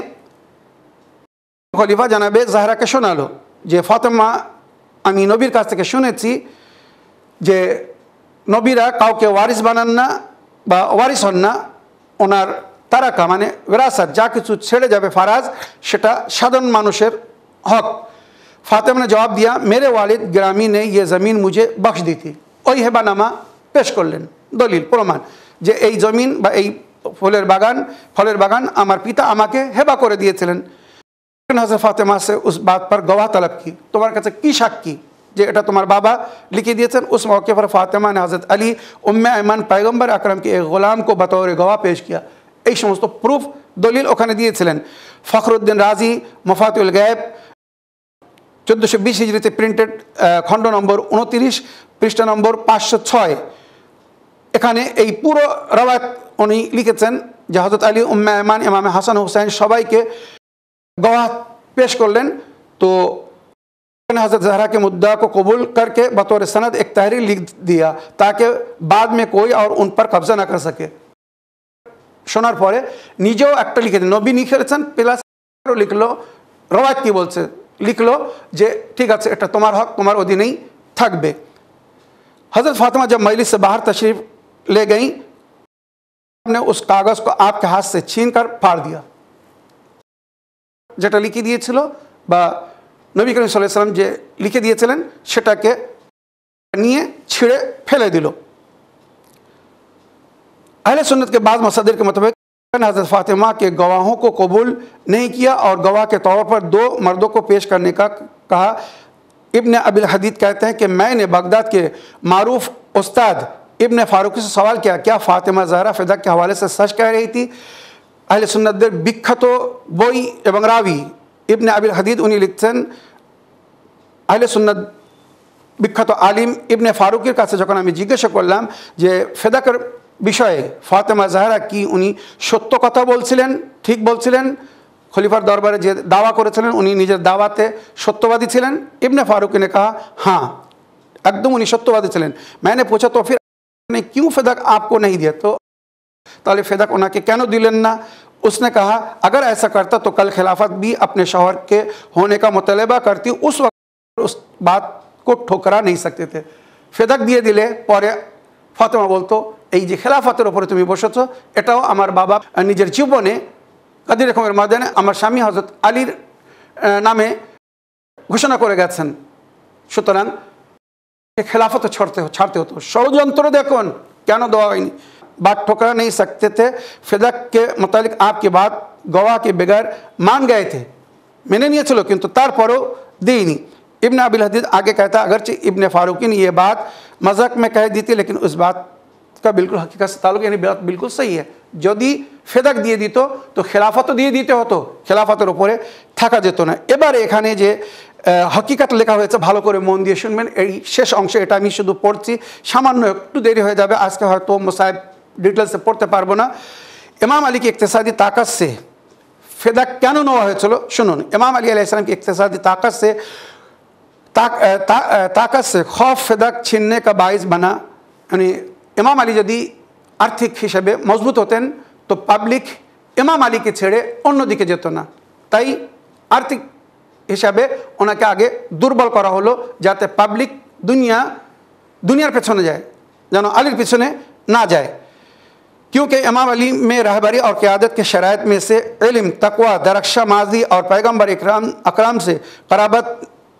खलीफा जनाबे ज़हराকে শোনালো যে ফাতেমা আমি নবীর কাছ থেকে শুনেছি যে নবীরা কাউকে ওয়ারিস বানান না বা ওয়ারিস হন না, ওনার তারাকা মানে বিরাসত যা কিছু ছেড়ে যাবে ফারাজ সেটা সাধারণ মানুষের হক। फातिमा ने जवाब दिया मेरे वालिद ग्रामी ने ये ज़मीन मुझे बख्श दी थी। ওই হেবানামা পেশ করলেন দলিল প্রমাণ যে এই জমিন বা এই ফলের বাগান আমার পিতা আমাকে হেবা করে দিয়েছিলেন। हज़रत फातिमा से उस बात पर गवाह तलब की, तुम्हारे কাছে কি সাক্ষী যে এটা তোমার বাবা लिखे दिए? उस मौके पर फातिमा ने हज़रत अली उम्मे ऐमन पैगम्बर अकरम के एक ग़ुलाम को बतौर गवाह पेश किया। এই সমস্ত প্রুফ দলিল ওখানে দিয়েছিলেন। ফখরুদ্দিন রাজি মফাতুল গায়ব 1420 হিজরিতে প্রিন্টেড খণ্ড নম্বর 29 পৃষ্ঠা নম্বর 506 এখানে এই পুরো রওয়ায়াত উনি লিখেছেন যে হযরত আলী উম্মে ऐमन इमाम হাসান হুসাইন সবাইকে गवाह पेश कर लें। तो हज़रत ज़हरा के मुद्दा को कबूल करके बतौर सनद एक तहरीर लिख दिया ताकि बाद में कोई और उन पर कब्जा ना कर सके। শোনার পরে নিজেও একটা লিখে দিন, নবী লিখেছেন প্লাস লিখলো রওয়ায়াত কি বলছে লিখলো যে ঠিক আছে এটা তোমার হক, তোমার অধীনেই থাকবে। हज़रत फातिमा जब मजलिस से बाहर तशरीफ़ ले गई, ने उस कागज़ को आपके हाथ से छीन कर फाड़ दिया। যেটা লিখে দিয়েছিল বা নবী করিম সাল্লাল্লাহু আলাইহি সাল্লাম যে লিখে দিয়েছিলেন সেটাকে নিয়ে ছিঁড়ে ফেলে दिल। अहले सुन्नत के बाद मसादिर के मुताबिक हज़रत फातिमा के गवाहों को कबूल नहीं किया और गवाह के तौर पर 2 मर्दों को पेश करने का कहा। इब्न अबिल हदीद कहते हैं कि मैंने बगदाद के मारूफ उस्ताद इब्न फारूकी से सवाल किया क्या फातिमा ज़हरा फ़िदा के हवाले से सच कह रही थी? अहले सुन्नतদের বিখ্যাত বই এবং রাবি ইবনে আবিল হাদিদ উনি লিখছেন আহলে সুন্নাত বিখ্যাত আলিম ইবনে ফারুকের কাছে যখন আমি জিজ্ঞাসা করলাম যে ফেদাকের বিষয়ে ফাতেমা জাহরা কি উনি সত্য কথা বলছিলেন, ঠিক বলছিলেন, খলিফার দরবারে যে দাওয়া করেছিলেন উনি নিজের দাওয়াতে সত্যবাদী ছিলেন? ইবনে ফারুক ने कहा हाँ एकदम उन्हीं सत्यवादी ছিলেন। मैंने पूछा तो फिर क्यों फदक आपको नहीं दिया? तो ताले फदक उनके क्यों दिलन ना? उसने कहा अगर ऐसा करता तो कल खिलाफत भी अपने शौहर के होने का मुतालबा करती, उस वक्त उस बात को ठुकरा नहीं सकते थे। फदक दिए दिले পরে ফাতেমা বলতো এই যে খেলাফতের উপরে তুমি বসেছো এটাও আমার বাবা নিজের জীবনে কাদির রকমের ময়দানে আমার স্বামী হযরত আলীর নামে ঘোষণা করে গেছেন, সুতরাং খেলাফত ছাড়তে হতো। ষড়যন্ত্র দেখুন কেন দেওয়া হয়নি, बात ठुकरा नहीं सकते थे। फिदक के मुतालिक आपकी बात गवाह के बगैर मान गए थे, मैंने नहीं चलो किंतु तार परो देनी। इब्न अबिल हदीद आगे कहता अगरचे इब्न फारूकी ने यह बात मजाक में कह दी थी लेकिन उस बात का बिल्कुल हकीकत से ताल्लुक, यानी बात बिल्कुल सही है। যদি ফেদাক দিয়ে দিত তো খেলাফতও দিয়ে দিতে হতো, খেলাফতের উপরে থাকা যেত না। এবারে এখানে যে হকিকত লেখা হয়েছে ভালো করে মন দিয়ে শুনবেন, এই শেষ অংশে এটা আমি শুধু পড়ছি, সামান্য একটু দেরি হয়ে যাবে, আজকে হয়তো মুসাহিব डिटेल से पढ़ते पारबो ना। इमाम अली की इक्तिसादी ताकत से फ़िदा क्यों नेওয়া হয়েছিল শুনুন। इमाम अली अलैहिस्सलाम की इक्तिसादी ताकत से ताकत से खौफ फिदक छीनने का बाइस बना। यानी इमाम आলী যদি আর্থিক হিসেবে মজবুত হতেন তো পাবলিক ইমাম আলীকে ছেড়ে অন্যদিকে যেত না, তাই আর্থিক হিসাবে ওনাকে আগে দুর্বল করা হলো যাতে পাবলিক दुनियार पेछने जाए, जानो अलीर पीछने ना जाए। क्योंकि इमाम अली में रहबरी और क़यादत के शराइत में से इल्म, तक़वा, दरख्शा माजी और पैगम्बर अकरम से क़राबत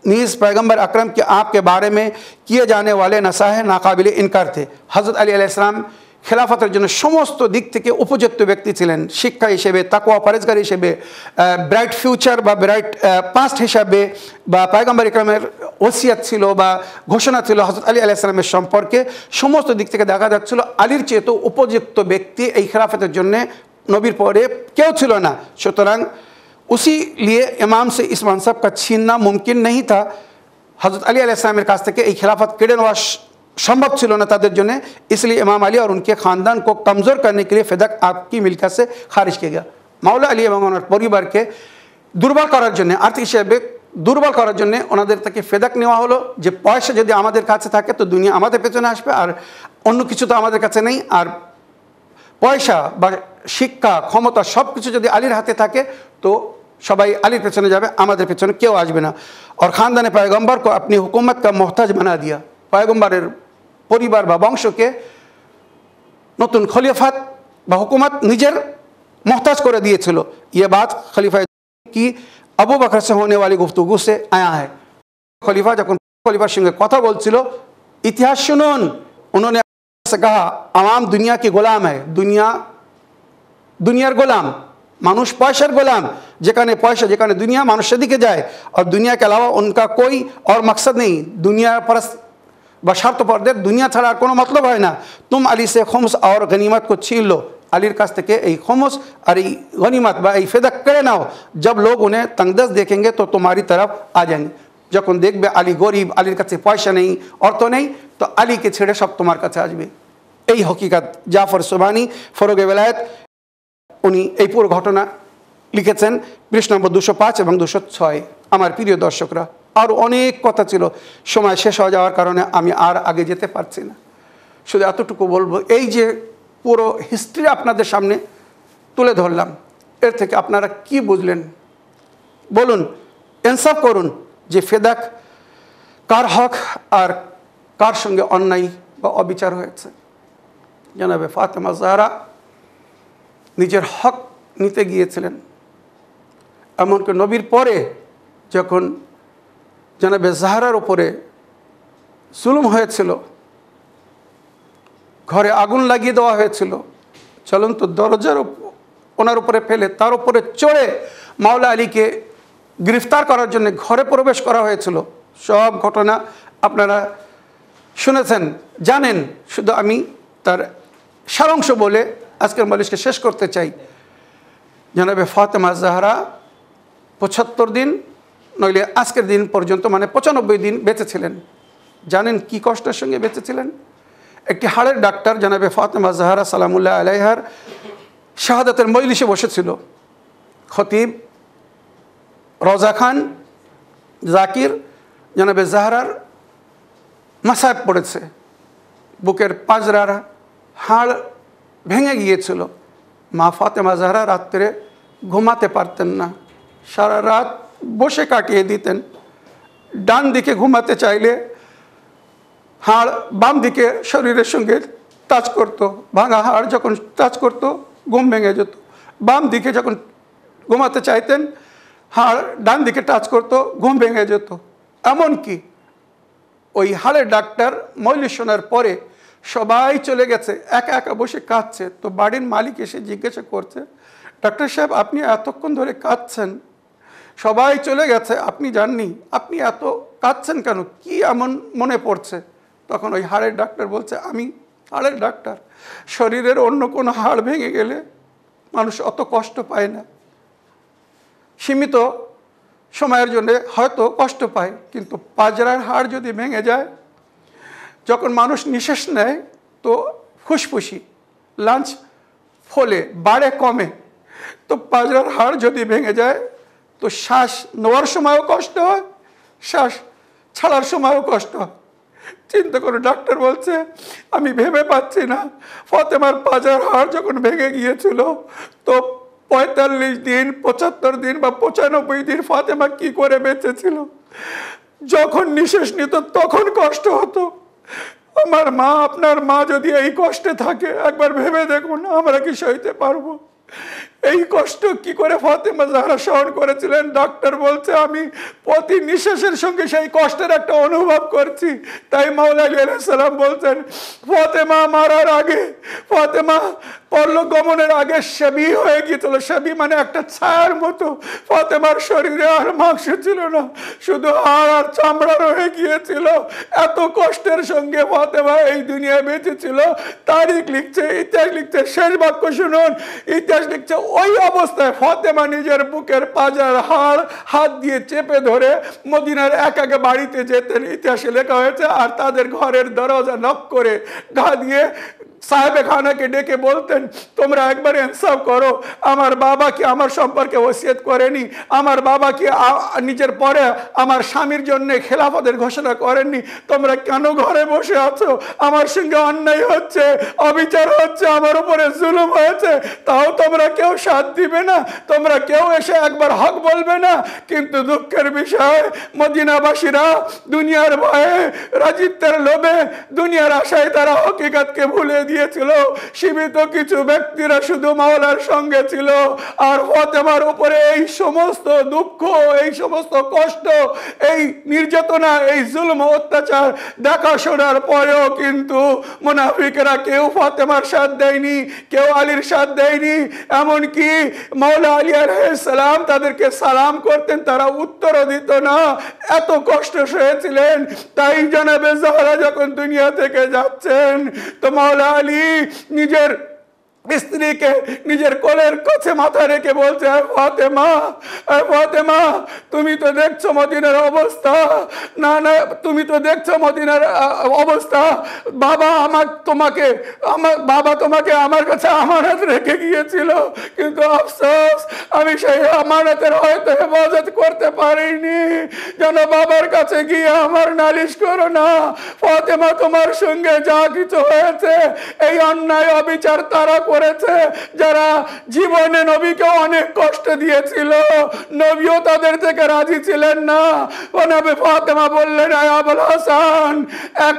नीज़ पैगम्बर अकरम के आपके बारे में किए जाने वाले नसाहे नाकाबिल इनकार थे। हज़रत अली अलैहिस्सलाम खिलाफतर जন্য সমস্ত দিক থেকে উপযুক্ত ব্যক্তি ছিলেন, শিক্ষা হিসেবে, তাকওয়া পরহেজগার হিসেবে, ব্রাইট ফিউচার বা ব্রাইট পাস্ট হিসাবে, বা পয়গম্বর ইকরামের ওসিয়ত ছিল বা ঘোষণা ছিল হযরত আলী আলাইহিস সালামের সম্পর্কে, সমস্ত দিক থেকে দেখা যাচ্ছিল আলীর চেয়ে তো উপযুক্ত ব্যক্তি এই খিলাফতের জন্য নবীর পরে কেউ ছিল না। সুতরাং उसी लिए इमाम से इस मनसब का छीनना मुमकिन नहीं था। हज़रत अली अलैहिस्सलामेर काछ थेके এই খিলাফত কেড়ে নেওয়া संभव ছিল না তাদের জন্য, इसलिए इमाम अली और उनके ख़ानदान को कमज़ोर करने के लिए फ़िदक आपकी मिल्कियत से खारिज किया गया। মাওলা আলী এবং ওনার পরিবারকে দুর্বল করার জন্য, আর্থিক হিসেবে দুর্বল করার জন্য ওনাদের থেকে ফেদাক নেওয়া হলো যে পয়সা যদি আমাদের কাছে থাকে তো দুনিয়া আমাদের পেছনে আসবে, আর অন্য কিছু তো আমাদের কাছে নেই, আর পয়সা বা শিক্ষা ক্ষমতা সব কিছু যদি আলীর হাতে থাকে তো সবাই আলীর পেছনে যাবে, আমাদের পেছনে কেউ আসবে না। और ख़ानदान पैगम्बर को अपनी हुकूमत का मोहताज बना दिया। पैगम्बरेर परिवार बा वंशके नतून खलिफात बा हुकूमत निजेर मोहताज करे दिएछिल। ये बात खलीफा की अबू बकर से होने वाली गुफ्तगू से आया है। खलीफा जब खलीफार संगे कथा बोलछिल, इतिहास सुनुन, उन्होंने से कहा आवाम दुनिया की गुलाम है, दुनियार गुलाम, मानुष पैसार गुलाम, जेखाने पैसा जेखाने दुनिया मानुष सेदिके जाए और दुनिया के अलावा उनका कोई और मकसद नहीं। दुनिया परस्त বা স্বার্থপরদের দুনিয়া ছাড়া আর কোনো মতলব হয় না। तुम अली से खुम्स और गनीमत को छीन लो, আলীর কাছ থেকে এই খুমস আর এই গনিমত বা এই ফেদক কেড়ে নাও। जब लोग उन्हें तंगदस्त देखेंगे तो तुम्हारी तरफ आ जाएंगे। যখন দেখবে আলী গরিব, আলীর কাছে পয়সা নেই, অর্থ নেই, তো আলীকে ছেড়ে সব তোমার কাছে আসবে। এই হকিকত জাফর সুবহানি ফরোগে বেলায়েত উনি এই পুরো ঘটনা লিখেছেন পৃষ্ঠা নম্বর 205 এবং 206। আমার প্রিয় দর্শকরা, আর অনেক কথা ছিল, সময় শেষ হয়ে যাওয়ার কারণে আমি আর আগে যেতে পারছি না। শুধু এতটুকু বলবো, এই যে পুরো হিস্ট্রি আপনাদের সামনে তুলে ধরলাম, এর থেকে আপনারা কি বুঝলেন বলুন, ইনসাফ করুন যে ফেদাক কার হক আর কার সঙ্গে অন্যায় বা অবিচার হয়েছে। জনাবে ফাতেমা জাহরা নিজের হক নিতে গিয়েছিলেন, এমনকি নবীর পরে যখন জনাবে জাহরার উপরে জুলুম হয়েছিল, ঘরে আগুন লাগিয়ে দেওয়া হয়েছিল, চলন্ত দরজার ওনার উপরে ফেলে তার উপরে চড়ে মাওলা আলীকে গ্রেফতার করার জন্য ঘরে প্রবেশ করা হয়েছিল, সব ঘটনা আপনারা শুনেছেন, জানেন। শুধু আমি তার সারাংশ বলে আজকের মজলিসকে শেষ করতে চাই। জনাবে ফাতেমা জাহরা 75 দিন নইলে আজকের দিন পর্যন্ত মানে 95 দিন বেঁচে ছিলেন। জানেন কি কষ্টের সঙ্গে বেঁচে ছিলেন? একটি হাড়ের ডাক্তার জনাবে ফাতেমা জাহরা সালামুল্লাহ আলাইহার শাহাদাতের মজলিসে বসেছিল। খতিব রোজা খান জাকির জনাবে জাহরার মাসাব পড়েছে, বুকের পাঁজরার হাড় ভেঙে গিয়েছিল। মা ফাতেমা জাহরা রাত্রে ঘুমাতে পারতেন না, সারা রাত বসে কাটিয়ে দিতেন। ডান দিকে ঘুমাতে চাইলে হাড় বাম দিকে শরীরের সঙ্গে টাচ করতো, ভাঙা হাড় যখন টাচ করতো ঘুম ভেঙে যেত। বাম দিকে যখন ঘুমাতে চাইতেন হাড় ডান দিকে টাচ করতো, ঘুম ভেঙে যেত। এমনকি ওই হাড়ের ডাক্তার মজলিস শোনার পরে সবাই চলে গেছে, একা একা বসে কাঁদছে, তো বাড়ির মালিক এসে জিজ্ঞাসা করছে, ডাক্তার সাহেব আপনি এতক্ষণ ধরে কাঁদছেন, সবাই চলে গেছে, আপনি জাননি, আপনি এত কাঁদছেন কেন, কি এমন মনে পড়ছে? তখন ওই হাড়ের ডাক্তার বলছে, আমি হাড়ের ডাক্তার, শরীরের অন্য কোনো হাড় ভেঙে গেলে মানুষ অত কষ্ট পায় না, সীমিত সময়ের জন্য হয়তো কষ্ট পায়, কিন্তু পাজরার হাড় যদি ভেঙে যায়, যখন মানুষ নিঃশ্বাস নেয় তো ফুসফুসি লাঞ্চ ফলে বাড়ে কমে, তো পাজরার হাড় যদি ভেঙে যায় তো শ্বাস নেওয়ার সময়ও কষ্ট হয়, শ্বাস ছাড়ার সময়ও কষ্ট হয়। চিন্তা করে ডাক্তার বলছে আমি ভেবে পাচ্ছি না, ফাতেমার পাজার হাড় যখন ভেঙে গিয়েছিল তো 45 দিন 75 দিন বা 95 দিন ফাতেমা কি করে বেঁচেছিল। যখন নিঃশ্বাস নিত তখন কষ্ট হতো। আমার মা, আপনার মা যদি এই কষ্টে থাকে একবার ভেবে দেখুন আমরা কি সইতে পারবো? এই কষ্ট কি করে ফাতেমা জাহরা সহন করেছিলেন। ডাক্তার বলছে আমি প্রতি নিঃশ্বাসের সঙ্গে সেই কষ্টের একটা অনুভব করছি। তাই মাওলা আলী আলাইহিস সালাম বলছেন ফাতেমা মারার আগে, ফাতেমা পরলোক গমনের আগে শাবি হয়ে গিয়েছিল। শাবি মানে একটা ছায়ার মতো। ফাতেমার শরীরে আর মাংস ছিল না, শুধু হাড় আর চামড়া রয়ে গিয়েছিল। এত কষ্টের সঙ্গে ফাতেমা এই দুনিয়ায় বেঁচেছিল। তারিখ লিখছে, ইতিহাস লিখছে, শেষ বাক্য শুনুন, ইতিহাস লিখছে ওই অবস্থায় ফাতেমা নিজের বুকের পাজার হাড় হাত দিয়ে চেপে ধরে মদিনার এক এক বাড়িতে যেতেন, ইতিহাসে লেখা হয়েছে। আর তাদের ঘরের দরজা নক করে ঘা দিয়ে সাহেবে খানাকে ডেকে বলতেন তোমরা একবার ইনসাফ করো, আমার বাবা কি আমার সম্পর্কে ওসিয়ত করেনি? আমার বাবা কি নিজের পরে আমার স্বামীর জন্য খেলাফতের ঘোষণা করেননি? তোমরা কেন ঘরে বসে আছো? আমার সঙ্গে অন্যায় হচ্ছে, অবিচার হচ্ছে, আমার উপরে জুলুম হয়েছে, তাও তোমরা কেউ সাথ দিবে না, তোমরা কেউ এসে একবার হক বলবে না। কিন্তু দুঃখের বিষয় মদিনাবাসীরা দুনিয়ার ভয়ে, রাজিত্বের লোভে, দুনিয়ার আশায় তারা হকিকতকে ভুলে দিয়েছিল। সীমিত কিছু ব্যক্তিরা শুধু মাওলার সঙ্গে ছিল। আর ফাতেমার উপরে এই সমস্ত দুঃখ, এই সমস্ত কষ্ট, এই নির্যাতনা, এই জুলম অত্যাচার দেখাশোনার পরেও কিন্তু মুনাফিকরা কেউ ফাতেমার সাথ দেয়নি, কেউ আলীর সাথ দেয়নি। এমনকি মাওলা আলী আলাইহিস সালাম তাদেরকে সালাম করতেন, তারা উত্তরও দিত না। এত কষ্ট সয়েছিলেন। তাই জনাবে জাহরা যখন দুনিয়া থেকে যাচ্ছেন তো মাওলা আলী নিজের স্ত্রীকে নিজের কোলের কাছে মাথা রেখে বলছে ফাতেমা, ফাতেমা তুমি তো দেখছো মদিনার অবস্থা, না না তুমি তো দেখছো মদিনার অবস্থা। বাবা তোমাকে আমার কাছে আমানত রেখে গিয়েছিল, কিন্তু আফসোস আমি সেই আমানতের হয়তো হেফাজত করতে পারিনি। যেন বাবার কাছে গিয়ে আমার নালিশ করো না। ফাতেমা তোমার সঙ্গে যা কিছু হয়েছে এই অন্যায় অবিচার তারা করেছে যারা জীবনে নবীকে অনেক কষ্ট দিয়েছিল, নবীও তাদের থেকে রাজি ছিলেন না। নবী ফাতেমা বললেন আবুল হাসান, এক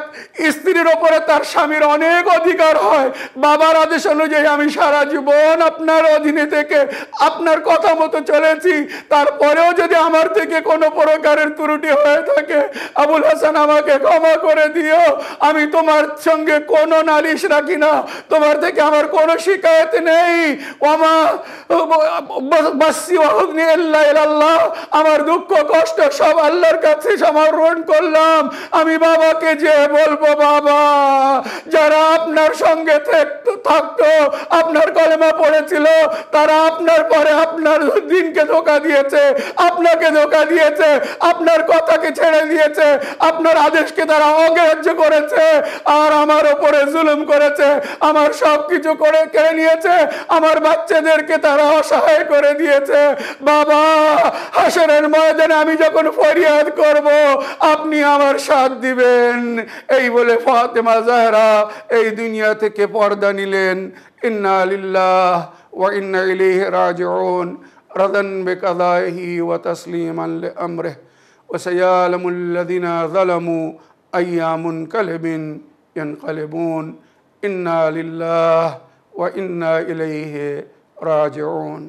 স্ত্রীর উপরে তার স্বামীর অনেক অধিকার হয়। বাবার আদেশ অনুযায়ী আমি সারা জীবন আপনার অধীনে থেকে আপনার কথা মতো চলেছি, তারপরেও যদি আমার থেকে কোনো প্রকারের ত্রুটি হয়ে থাকে আবুল হাসান আমাকে ক্ষমা করে দিও। আমি তোমার সঙ্গে কোনো নালিশ রাখি না, তোমার থেকে আমার কোনো শিকায়ত নেই। আমার দুঃখ কষ্ট সব আল্লাহর কাছে সমর্পণ করলাম। আমি বাবাকে যে বলবো বাবা, যারা আপনার সঙ্গে থাকতো, আপনার কলেমা পড়েছিল, তারা আপনার পরে আপনার দিনকে ধোঁকা দিয়েছে, আপনাকে ধোঁকা দিয়েছে, আপনার কথাকে ছেড়ে দিয়েছে, আপনার আদেশকে তারা অগ্রাহ্য করেছে, আর আমার উপরে জুলুম করেছে, আমার সবকিছু করে কেড়ে নিয়েছে, আমার বাচ্চাদেরকে তারা অসহায় করে দিয়েছে। বাবা, হাসরের ময়দানে আমি যখন ফরিয়াদ করব আপনি আমার সাথ দিবেন। এই বলে ফাতেমা জাহরা এই দুনিয়া থেকে পর্দা নিলেন। ইন্না লিল্লাহ ওয়া ইন্না ইলাইহি রাজিউন, রাদান বিকাদাইহি ওয়া তাসলিমান লিআমরিহি ওয়া সায়ালামুল লাযিনা যালামু আইয়া মুনকালিবিন ইয়ানকালিবুন। ইন্না লিল্লাহ ওয়া ইন্না ইলাইহি রাজিউন।